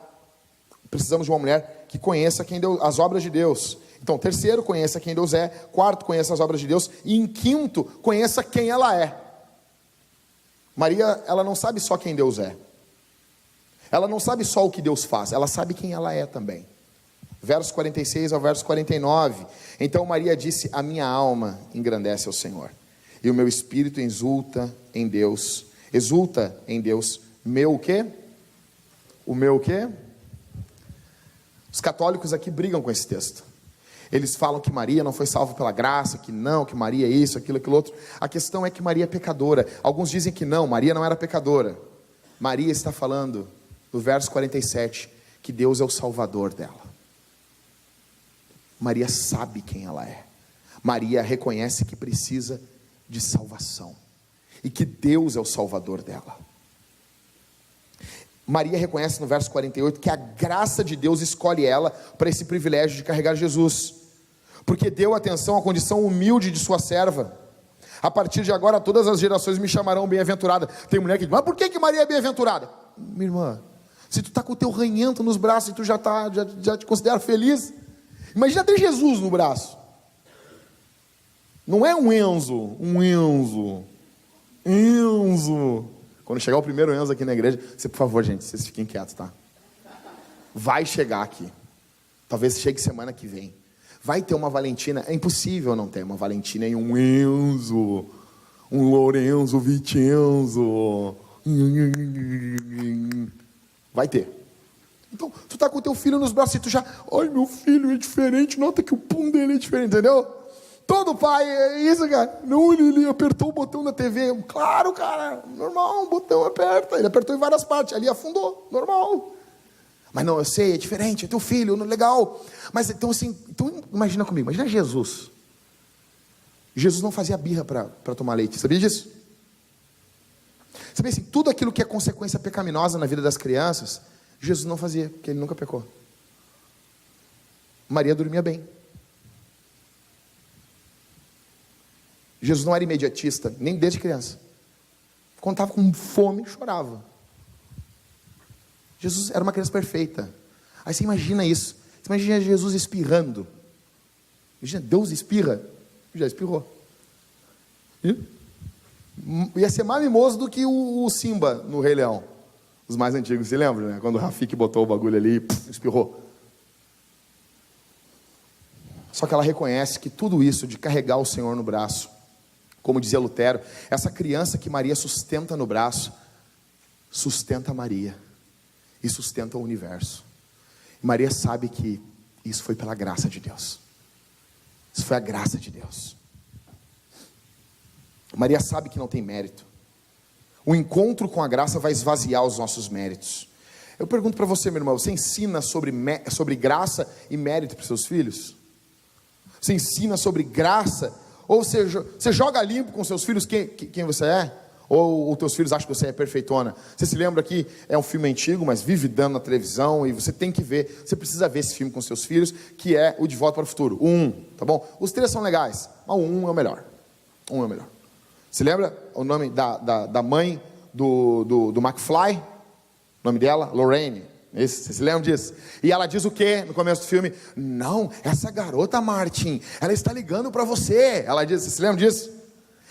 precisamos de uma mulher que conheça quem Deus, as obras de Deus. Então, terceiro, conheça quem Deus é. Quarto, conheça as obras de Deus. E em quinto, conheça quem ela é. Maria, ela não sabe só quem Deus é. Ela não sabe só o que Deus faz, ela sabe quem ela é também. Verso 46 ao verso 49. Então Maria disse, a minha alma engrandece ao Senhor, e o meu espírito exulta em Deus. Exulta em Deus. Meu o quê? O meu o quê? Os católicos aqui brigam com esse texto. Eles falam que Maria não foi salva pela graça, que não, que Maria é isso, aquilo, aquilo outro. A questão é que Maria é pecadora. Alguns dizem que não, Maria não era pecadora. Maria está falando, no verso 47, que Deus é o salvador dela. Maria sabe quem ela é. Maria reconhece que precisa de salvação. E que Deus é o salvador dela. Maria reconhece no verso 48 que a graça de Deus escolhe ela para esse privilégio de carregar Jesus, porque deu atenção à condição humilde de sua serva. A partir de agora todas as gerações me chamarão bem-aventurada. Tem mulher que diz, mas por que Maria é bem-aventurada? Minha irmã, se tu está com o teu ranhento nos braços e tu já te considera feliz, imagina ter Jesus no braço. Não é um Enzo. Quando chegar o primeiro Enzo aqui na igreja, você, por favor, gente, vocês fiquem quietos, tá? Vai chegar aqui. Talvez chegue semana que vem. Vai ter uma Valentina. É impossível não ter uma Valentina e um Enzo, um Lorenzo Vicenzo. Vai ter. Então, tu tá com o teu filho nos braços e tu já... Ai, meu filho é diferente. Nota que o pum dele é diferente, entendeu? Todo pai é isso, cara. Não, ele apertou o botão da TV. Claro, cara, normal, o botão aperta. Ele apertou em várias partes, ali afundou, normal. Mas não, eu sei, é diferente, é teu filho, legal. Mas então assim, imagina comigo, imagina Jesus. Jesus não fazia birra para tomar leite, sabia disso? Sabia assim, tudo aquilo que é consequência pecaminosa na vida das crianças, Jesus não fazia, porque ele nunca pecou. Maria dormia bem. Jesus não era imediatista, nem desde criança. Quando estava com fome, chorava. Jesus era uma criança perfeita. Aí você imagina isso. Você imagina Jesus espirrando. Imagina, Deus espirra. Já espirrou. Ia ser mais mimoso do que o Simba no Rei Leão. Os mais antigos, você lembra, né? Quando o Rafiki botou o bagulho ali e espirrou. Só que ela reconhece que tudo isso de carregar o Senhor no braço, como dizia Lutero, essa criança que Maria sustenta no braço, sustenta Maria e sustenta o universo. E Maria sabe que isso foi pela graça de Deus. Isso foi a graça de Deus. Maria sabe que não tem mérito. O encontro com a graça vai esvaziar os nossos méritos. Eu pergunto para você, meu irmão, você ensina sobre graça e mérito para os seus filhos? Você ensina sobre graça? Ou você joga limpo com seus filhos quem você é? Ou os teus filhos acham que você é perfeitona? Você se lembra que é um filme antigo, mas vive dando na televisão, e você tem que ver, você precisa ver esse filme com seus filhos, que é o De Volta para o Futuro, o 1, tá bom? Os 3 são legais, mas o 1 é o melhor. O 1 é o melhor. Você lembra o nome da mãe do McFly? O nome dela? Lorraine. Você se lembra disso? E ela diz o quê no começo do filme? Não, essa garota, Martin, ela está ligando para você. Ela diz, você se lembra disso?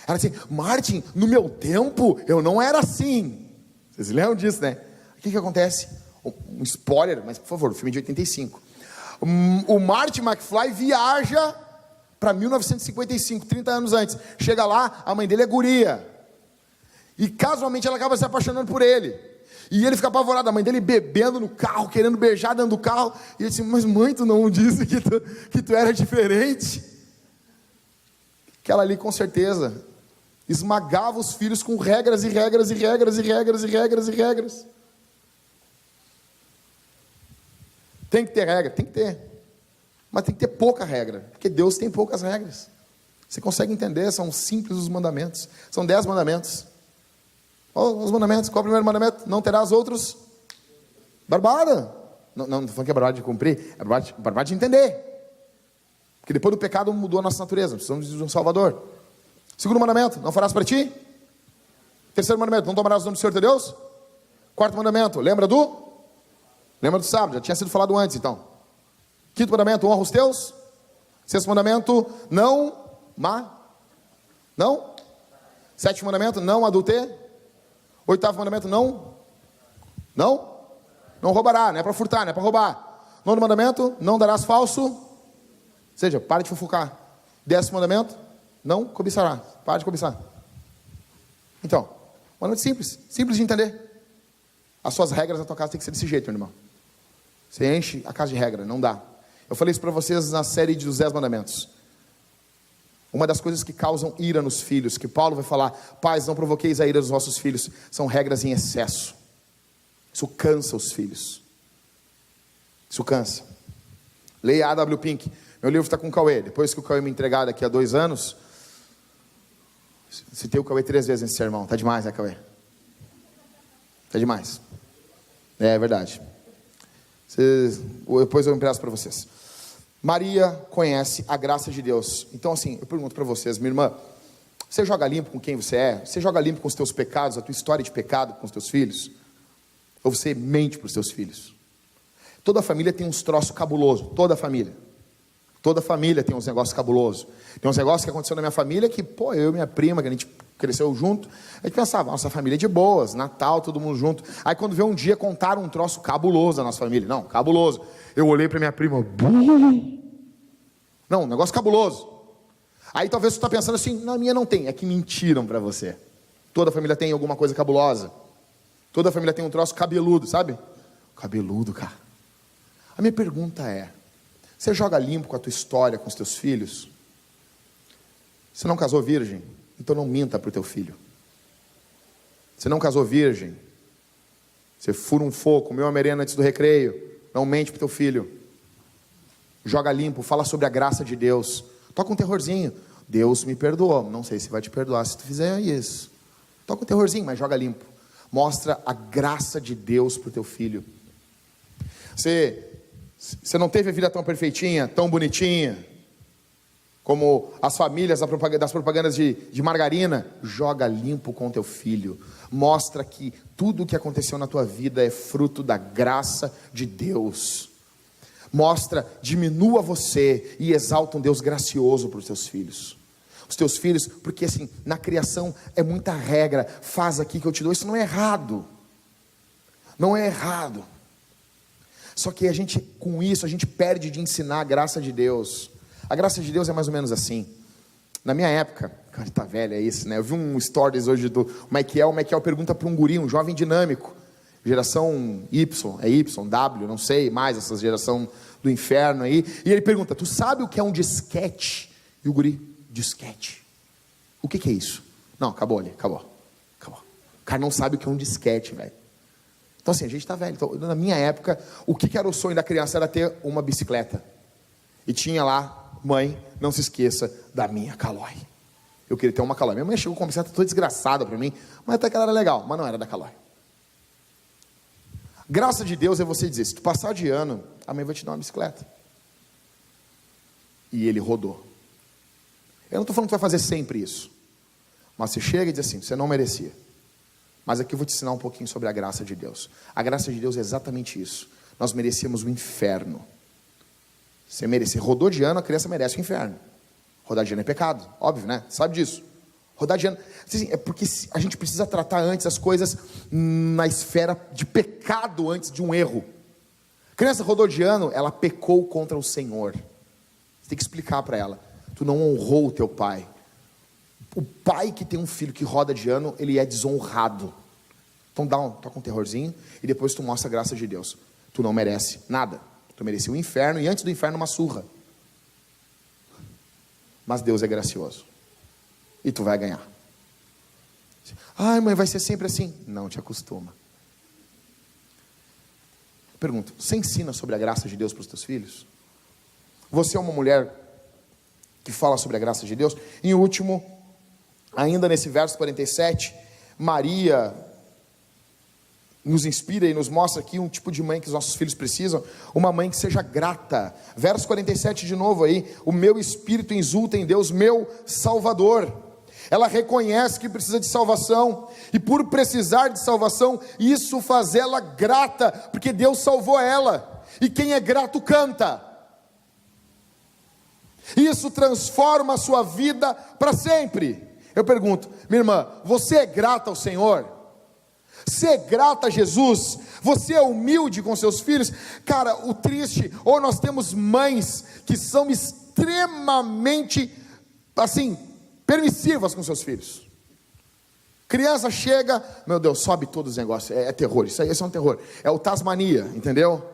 Ela diz, Martin, no meu tempo eu não era assim. Vocês se lembram disso, né? O que acontece? Um spoiler, mas por favor, o filme é de 85. O Martin McFly viaja para 1955, 30 anos antes. Chega lá, a mãe dele é guria. E casualmente ela acaba se apaixonando por ele. E ele fica apavorado, a mãe dele bebendo no carro, querendo beijar dentro do carro. E ele disse, mas mãe, tu não disse que tu era diferente? Aquela ali com certeza esmagava os filhos com regras e regras e regras e regras e regras e regras. Tem que ter regra, tem que ter. Mas tem que ter pouca regra, porque Deus tem poucas regras. Você consegue entender, são simples os mandamentos. São 10 mandamentos. Os mandamentos, qual é o primeiro mandamento? Não terás outros. Barbada. Não estou falando que é barbada de cumprir, é barbada de entender. Porque depois do pecado mudou a nossa natureza, precisamos de um Salvador. Segundo mandamento, não farás para ti. Terceiro mandamento, não tomarás o nome do Senhor teu Deus. Quarto mandamento, lembra do sábado, já tinha sido falado antes então. Quinto mandamento, honra os teus. Sexto mandamento, não. Sétimo mandamento, não adultere. Oitavo mandamento, não roubará, não é para furtar, não é para roubar. Nono mandamento, não darás falso. Ou seja, para de fofocar. 10º mandamento, não cobiçarás. Para de cobiçar. Então, mandamento simples de entender. As suas regras na tua casa tem que ser desse jeito, meu irmão. Você enche a casa de regra, não dá. Eu falei isso para vocês na série dos 10 mandamentos. Uma das coisas que causam ira nos filhos, que Paulo vai falar, pais, não provoqueis a ira dos vossos filhos, são regras em excesso. Isso cansa os filhos. Isso cansa. Leia A.W. Pink. Meu livro está com o Cauê. Depois que o Cauê me entregar daqui a 2 anos, citei o Cauê 3 vezes nesse sermão. Tá demais, né, Cauê? Tá demais. É verdade. Depois eu empresto para vocês. Maria conhece a graça de Deus. Então assim, eu pergunto para vocês, minha irmã, você joga limpo com quem você é? Você joga limpo com os teus pecados, a tua história de pecado com os teus filhos? Ou você mente para os teus filhos? Toda família tem uns troços cabulosos, toda família tem uns negócios cabulosos. Tem uns negócios que aconteceu na minha família que, eu e minha prima, que a gente cresceu junto, a gente pensava, nossa família é de boas, Natal, todo mundo junto. Aí quando veio um dia, contaram um troço cabuloso da nossa família. Não, cabuloso. Eu olhei para minha prima, não, um negócio cabuloso. Aí talvez você está pensando assim, na minha não tem, é que mentiram para você. Toda família tem alguma coisa cabulosa. Toda família tem um troço cabeludo, sabe? Cabeludo, cara. A minha pergunta é, você joga limpo com a tua história, com os teus filhos? Você não casou virgem? Então não minta para o teu filho. Você não casou virgem? Você fura um fogo, comeu uma merenda antes do recreio? Não mente para o teu filho. Joga limpo, fala sobre a graça de Deus. Toca um terrorzinho. Deus me perdoou. Não sei se vai te perdoar se tu fizer isso. Toca um terrorzinho, mas joga limpo. Mostra a graça de Deus para o teu filho. Você não teve a vida tão perfeitinha, tão bonitinha, como as famílias das propagandas de margarina. Joga limpo com teu filho. Mostra que tudo o que aconteceu na tua vida é fruto da graça de Deus. Mostra, diminua você e exalta um Deus gracioso para os teus filhos. Os teus filhos, porque assim, na criação é muita regra. Faz aqui que eu te dou. Isso não é errado. Não é errado. Só que com isso, a gente perde de ensinar a graça de Deus. A graça de Deus é mais ou menos assim. Na minha época, cara, tá velho, é isso, né? Eu vi um stories hoje do Michael. O Michael pergunta para um guri, um jovem dinâmico, geração Y, Y, W, não sei mais, essa geração do inferno aí. E ele pergunta, tu sabe o que é um disquete? E o guri, disquete. O que é isso? Não, acabou ali, acabou. O cara não sabe o que é um disquete, velho. Então assim, a gente tá velho. Então, na minha época, o que era o sonho da criança? Era ter uma bicicleta. E tinha lá, mãe, não se esqueça da minha Caloi. Eu queria ter uma Caloi. Minha mãe chegou com uma bicicleta toda desgraçada para mim, mas até que ela era legal, mas não era da Caloi. Graça de Deus é você dizer, se tu passar de ano, a mãe vai te dar uma bicicleta. E ele rodou. Eu não estou falando que tu vai fazer sempre isso, mas você chega e diz assim, você não merecia. Mas aqui eu vou te ensinar um pouquinho sobre a graça de Deus. A graça de Deus é exatamente isso. Nós merecíamos o inferno. Você merece, rodou de ano, a criança merece o inferno. Rodar de ano é pecado, óbvio, né? Sabe disso. Rodar de ano, assim, é porque a gente precisa tratar antes as coisas na esfera de pecado antes de um erro. A criança rodou de ano, ela pecou contra o Senhor. Você tem que explicar para ela. Tu não honrou o teu pai. O pai que tem um filho que roda de ano, ele é desonrado. Então toca um terrorzinho e depois tu mostra a graça de Deus. Tu não merece nada. Tu merecia o inferno e antes do inferno uma surra. Mas Deus é gracioso. E tu vai ganhar. Ai, mãe, vai ser sempre assim. Não te acostuma. Pergunto, você ensina sobre a graça de Deus para os teus filhos? Você é uma mulher que fala sobre a graça de Deus? Em último, ainda nesse verso 47, Maria nos inspira e nos mostra aqui um tipo de mãe que os nossos filhos precisam, uma mãe que seja grata. Verso 47 de novo aí, o meu espírito exulta em Deus, meu Salvador. Ela reconhece que precisa de salvação, e por precisar de salvação, isso faz ela grata, porque Deus salvou ela, e quem é grato canta. Isso transforma a sua vida para sempre. Eu pergunto, minha irmã, você é grata ao Senhor? Você é grata a Jesus? Você é humilde com seus filhos? Cara, o triste, ou nós temos mães que são extremamente, assim, permissivas com seus filhos. Criança chega, meu Deus, sobe todos os negócios, é terror, isso é um terror. É o Tasmania, entendeu?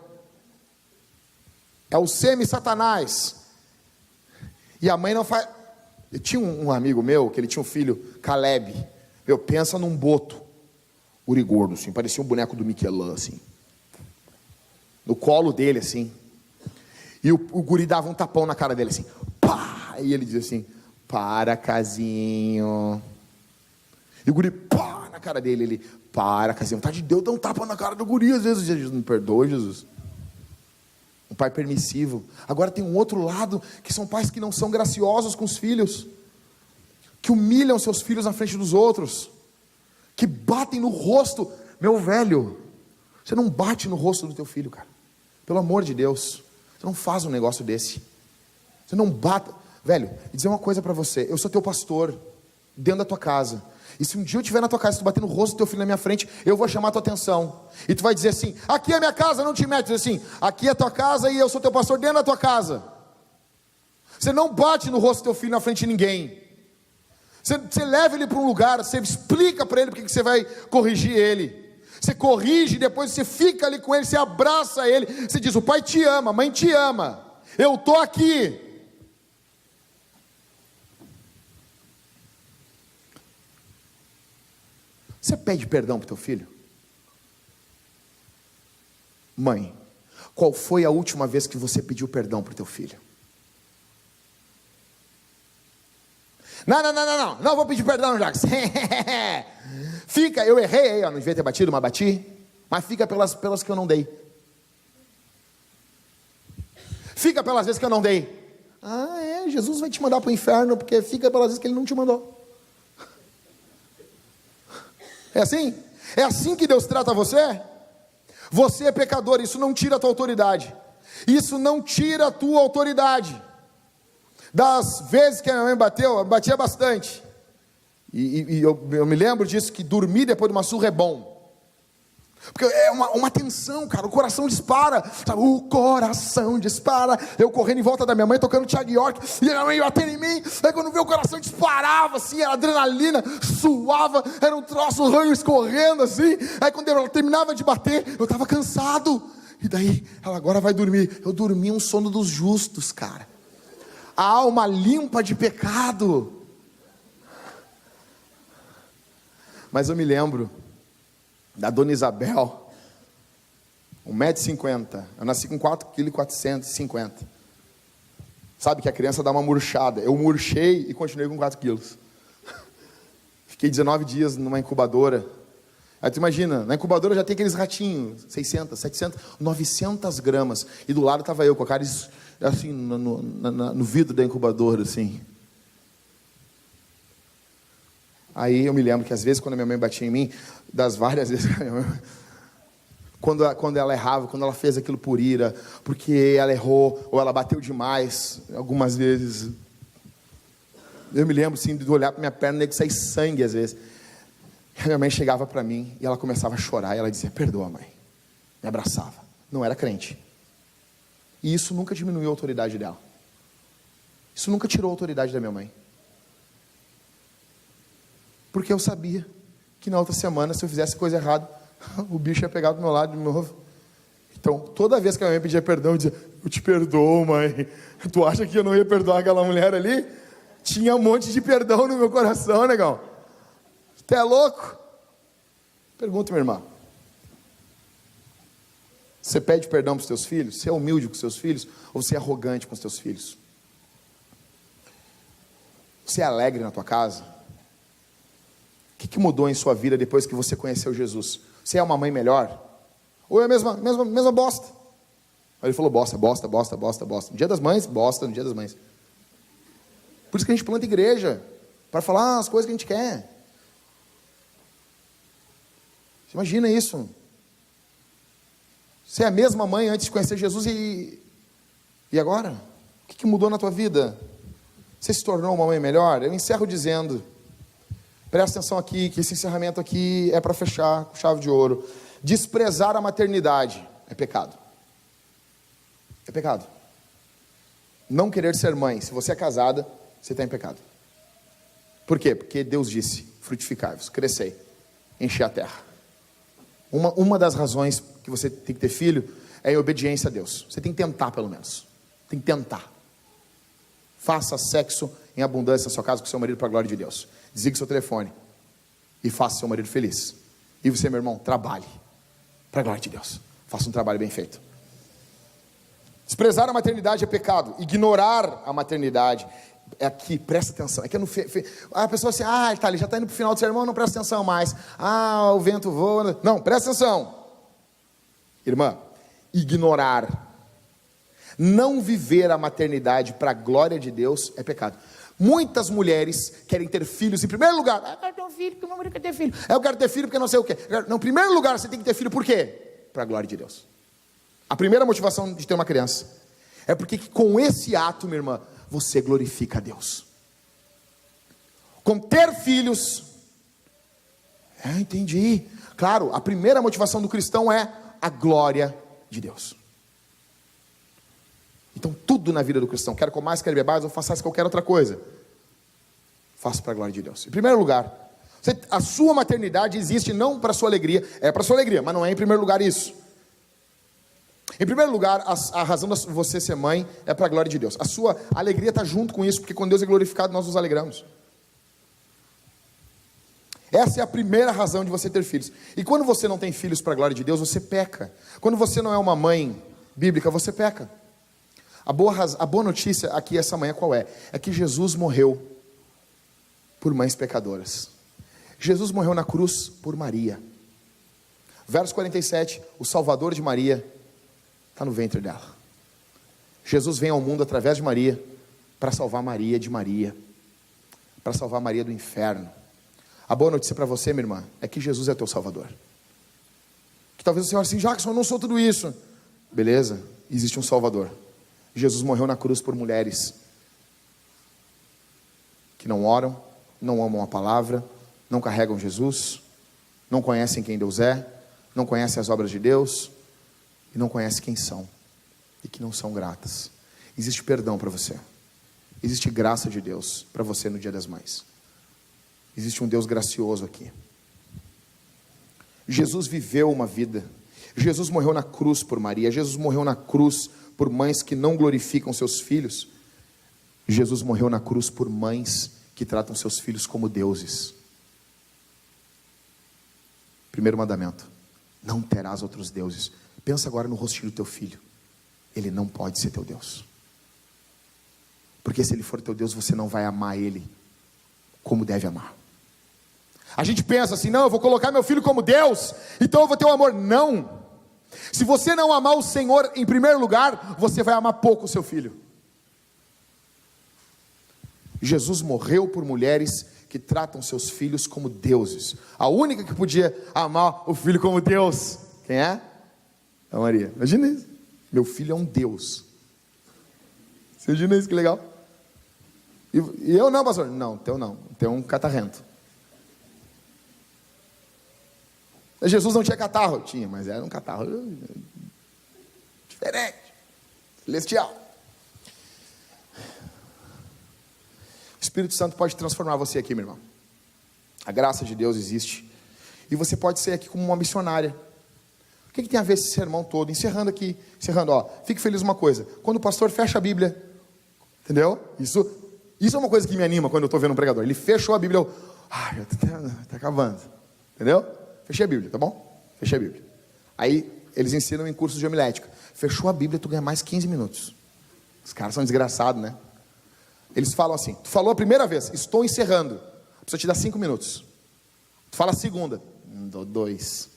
É o semi-satanás. E a mãe não faz... Eu tinha um amigo meu, que ele tinha um filho, Caleb. Eu pensa num boto. Urigordo, assim, parecia um boneco do Michelin, assim, no colo dele, assim, e o guri dava um tapão na cara dele, assim, pá, e ele dizia assim, para, casinho, e o guri, pá, na cara dele, ele, para, casinho, tá de Deus, dá um tapa na cara do guri, às vezes, Jesus, me perdoa, Jesus, um pai permissivo. Agora tem um outro lado, que são pais que não são graciosos com os filhos, que humilham seus filhos na frente dos outros, que batem no rosto. Meu velho, você não bate no rosto do teu filho, cara, pelo amor de Deus, você não faz um negócio desse, você não bate, velho, e dizer uma coisa para você, eu sou teu pastor, dentro da tua casa, e se um dia eu estiver na tua casa, se tu bater no rosto do teu filho na minha frente, eu vou chamar a tua atenção, e tu vai dizer assim, aqui é minha casa, não te metes, assim, aqui é a tua casa e eu sou teu pastor dentro da tua casa. Você não bate no rosto do teu filho na frente de ninguém. Você leva ele para um lugar, você explica para ele porque que você vai corrigir ele. Você corrige, depois você fica ali com ele, você abraça ele, você diz, o pai te ama, a mãe te ama, eu estou aqui. Você pede perdão para o teu filho? Mãe, qual foi a última vez que você pediu perdão para o teu filho? Não vou pedir perdão, Jacques. Fica, eu errei, não devia ter batido, mas bati. Mas fica pelas que eu não dei. Fica pelas vezes que eu não dei. Jesus vai te mandar para o inferno, porque fica pelas vezes que ele não te mandou. É assim? É assim que Deus trata você? Você é pecador, isso não tira a tua autoridade. Isso não tira a tua autoridade. Das vezes que a minha mãe bateu, eu batia bastante. E eu me lembro disso, que dormir depois de uma surra é bom. Porque é uma tensão, cara, o coração dispara, sabe? O coração dispara. Eu correndo em volta da minha mãe, tocando Thiago York, e a minha mãe batendo em mim. Aí quando veio o coração disparava, assim, era adrenalina, suava, era um troço, ranho escorrendo, assim. Aí quando ela terminava de bater, eu estava cansado. E daí, ela agora vai dormir. Eu dormi um sono dos justos, cara. A alma limpa de pecado. Mas eu me lembro da dona Isabel, 1,50 m, eu nasci com 4,450 kg. Sabe que a criança dá uma murchada, eu murchei e continuei com 4 quilos. Fiquei 19 dias numa incubadora. Aí tu imagina, na incubadora já tem aqueles ratinhos, 600, 700, 900 gramas, e do lado estava eu, com a cara assim, no vidro da incubadora, assim. Aí eu me lembro que às vezes quando a minha mãe batia em mim, das várias vezes que a minha mãe, quando ela errava, quando ela fez aquilo por ira, porque ela errou, ou ela bateu demais, algumas vezes, eu me lembro assim, de olhar para minha perna e de sair sangue às vezes. A minha mãe chegava para mim e ela começava a chorar, e ela dizia: perdoa, mãe. Me abraçava. Não era crente. E isso nunca diminuiu a autoridade dela. Isso nunca tirou a autoridade da minha mãe. Porque eu sabia que na outra semana, se eu fizesse coisa errada, o bicho ia pegar do meu lado de novo. Então, toda vez que a minha mãe pedia perdão, eu dizia: eu te perdoo, mãe. Tu acha que eu não ia perdoar aquela mulher ali? Tinha um monte de perdão no meu coração, negão. Tu é louco? Pergunta, minha irmã. Você pede perdão para os teus filhos? Você é humilde com os seus filhos? Ou você é arrogante com os teus filhos? Você é alegre na tua casa? O que mudou em sua vida depois que você conheceu Jesus? Você é uma mãe melhor? Ou é a mesma bosta? Aí ele falou: bosta. No dia das mães, bosta no dia das mães. Por isso que a gente planta igreja, para falar as coisas que a gente quer. Você imagina isso? Você é a mesma mãe antes de conhecer Jesus e agora? O que mudou na tua vida? Você se tornou uma mãe melhor? Eu encerro dizendo, presta atenção aqui, que esse encerramento aqui é para fechar com chave de ouro. Desprezar a maternidade é pecado. É pecado. Não querer ser mãe, se você é casada, você está em pecado. Por quê? Porque Deus disse: frutificai-vos, crescei, encher a terra. Uma das razões que você tem que ter filho é em obediência a Deus. Você tem que tentar, pelo menos. Tem que tentar. Faça sexo em abundância na sua casa com seu marido para a glória de Deus. Desligue seu telefone e faça seu marido feliz. E você, meu irmão, trabalhe para a glória de Deus. Faça um trabalho bem feito. Desprezar a maternidade é pecado. Ignorar a maternidade é aqui, presta atenção. É que a pessoa assim: ele já está indo para o final do sermão, não presta atenção mais. O vento voa. Não, presta atenção. Irmã, ignorar, não viver a maternidade para a glória de Deus é pecado. Muitas mulheres querem ter filhos em primeiro lugar. Eu quero ter um filho porque meu marido quer ter filho. Eu quero ter filho porque não sei o quê. Não, em primeiro lugar você tem que ter filho por quê? Para a glória de Deus. A primeira motivação de ter uma criança é porque com esse ato, minha irmã, você glorifica a Deus. Com ter filhos, entendi. Claro, a primeira motivação do cristão é a glória de Deus. Então tudo na vida do cristão, quer comais, quer bebais, ou façais qualquer outra coisa, faça para a glória de Deus. Em primeiro lugar, a sua maternidade existe não para a sua alegria, é para a sua alegria, mas não é em primeiro lugar isso. Em primeiro lugar, a razão de você ser mãe é para a glória de Deus. A sua alegria está junto com isso, porque quando Deus é glorificado, nós nos alegramos. Essa é a primeira razão de você ter filhos. E quando você não tem filhos para a glória de Deus, você peca. Quando você não é uma mãe bíblica, você peca. A boa notícia aqui essa manhã qual é? É que Jesus morreu por mães pecadoras. Jesus morreu na cruz por Maria. Verso 47, o Salvador de Maria está no ventre dela. Jesus vem ao mundo através de Maria para salvar Maria de Maria, para salvar Maria do inferno. A boa notícia para você, minha irmã, é que Jesus é teu Salvador. Que talvez você olhe assim: Jackson, eu não sou tudo isso. Beleza, existe um Salvador. Jesus morreu na cruz por mulheres que não oram, não amam a palavra, não carregam Jesus, não conhecem quem Deus é, não conhecem as obras de Deus e não conhecem quem são e que não são gratas. Existe perdão para você, existe graça de Deus para você no Dia das Mães. Existe um Deus gracioso aqui. Jesus viveu uma vida, Jesus morreu na cruz por Maria, Jesus morreu na cruz por mães que não glorificam seus filhos. Jesus morreu na cruz por mães que tratam seus filhos como deuses. Primeiro mandamento: não terás outros deuses. Pensa agora no rostinho do teu filho. Ele não pode ser teu Deus, porque se ele for teu Deus, você não vai amar ele como deve amar. A gente pensa assim: não, eu vou colocar meu filho como Deus, então eu vou ter um amor. Não. Se você não amar o Senhor em primeiro lugar, você vai amar pouco o seu filho. Jesus morreu por mulheres que tratam seus filhos como deuses. A única que podia amar o filho como Deus, quem é? A Maria. Imagina isso. Meu filho é um Deus. Você imagina isso, que legal. E eu não, pastor? Não, teu não. Teu um catarrento. Jesus não tinha catarro? Tinha, mas era um catarro diferente, celestial. O Espírito Santo pode transformar você aqui, meu irmão. A graça de Deus existe. E você pode ser aqui como uma missionária. O que tem a ver esse sermão todo? Encerrando aqui, ó. Fique feliz uma coisa: quando o pastor fecha a Bíblia, entendeu? Isso é uma coisa que me anima quando eu estou vendo um pregador. Ele fechou a Bíblia, está acabando, entendeu? Fechei a Bíblia, tá bom? Fechei a Bíblia. Aí eles ensinam em cursos de homilética. Fechou a Bíblia, tu ganha mais 15 minutos. Os caras são desgraçados, né? Eles falam assim: tu falou a primeira vez, estou encerrando, a pessoa te dá 5 minutos. Tu fala a segunda, dou 2.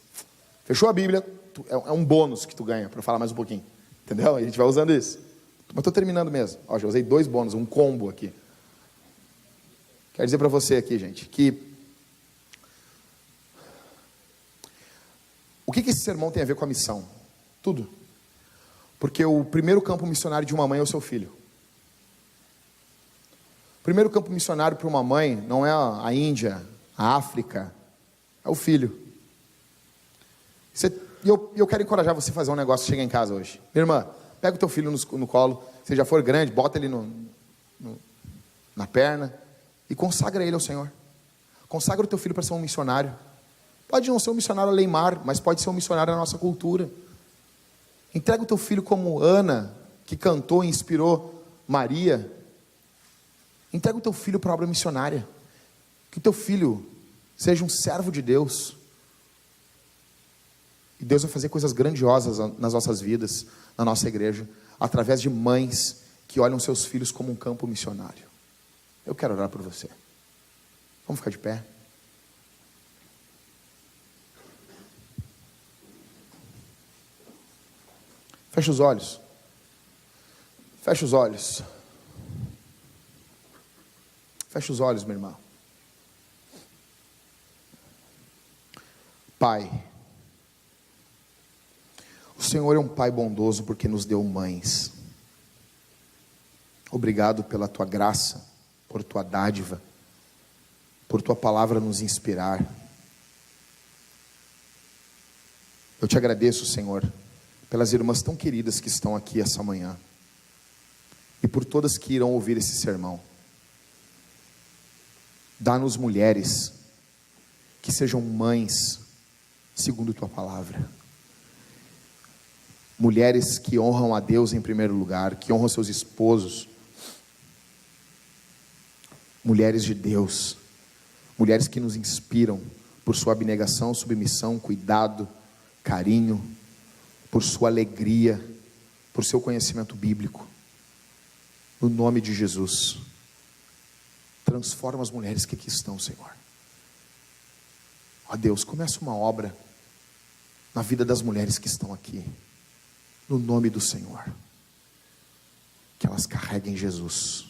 Fechou a Bíblia, é um bônus que tu ganha para falar mais um pouquinho, entendeu? E a gente vai usando isso. Mas estou terminando mesmo. Ó, já usei 2 bônus, um combo aqui. Quero dizer para você aqui, gente, que o que esse sermão tem a ver com a missão? Tudo. Porque o primeiro campo missionário de uma mãe é o seu filho. O primeiro campo missionário para uma mãe não é a Índia, a África, é o filho. E eu quero encorajar você a fazer um negócio, chegar em casa hoje. Minha irmã, pega o teu filho no colo, se já for grande, bota ele na perna e consagra ele ao Senhor. Consagra o teu filho para ser um missionário. Pode não ser um missionário Leimar, mas pode ser um missionário da nossa cultura. Entrega o teu filho como Ana, que cantou e inspirou Maria. Entrega o teu filho para a obra missionária. Que o teu filho seja um servo de Deus. E Deus vai fazer coisas grandiosas nas nossas vidas, na nossa igreja, através de mães que olham seus filhos como um campo missionário. Eu quero orar por você. Vamos ficar de pé? Feche os olhos. Feche os olhos. Feche os olhos, minha irmã. Pai, o Senhor é um Pai bondoso porque nos deu mães. Obrigado pela Tua graça, por Tua dádiva, por Tua palavra nos inspirar. Eu te agradeço, Senhor, pelas irmãs tão queridas que estão aqui essa manhã, e por todas que irão ouvir esse sermão. Dá-nos mulheres que sejam mães segundo Tua palavra, mulheres que honram a Deus em primeiro lugar, que honram seus esposos, mulheres de Deus, mulheres que nos inspiram por sua abnegação, submissão, cuidado, carinho, por sua alegria, por seu conhecimento bíblico. No nome de Jesus, transforma as mulheres que aqui estão, Senhor. Ó Deus, começa uma obra na vida das mulheres que estão aqui, no nome do Senhor. Que elas carreguem Jesus,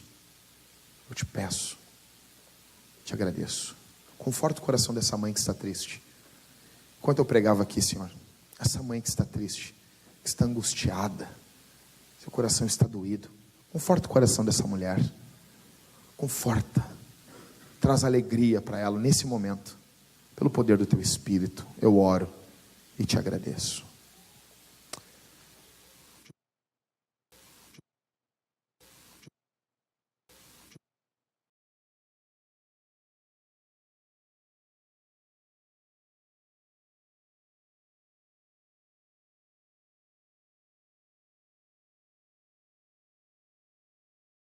Eu te peço, te agradeço. Conforta o coração dessa mãe que está triste. Enquanto eu pregava aqui, Senhor, essa mãe que está triste, que está angustiada, seu coração está doído, conforta o coração dessa mulher. Conforta, traz alegria para ela nesse momento, pelo poder do teu Espírito. Eu oro e te agradeço.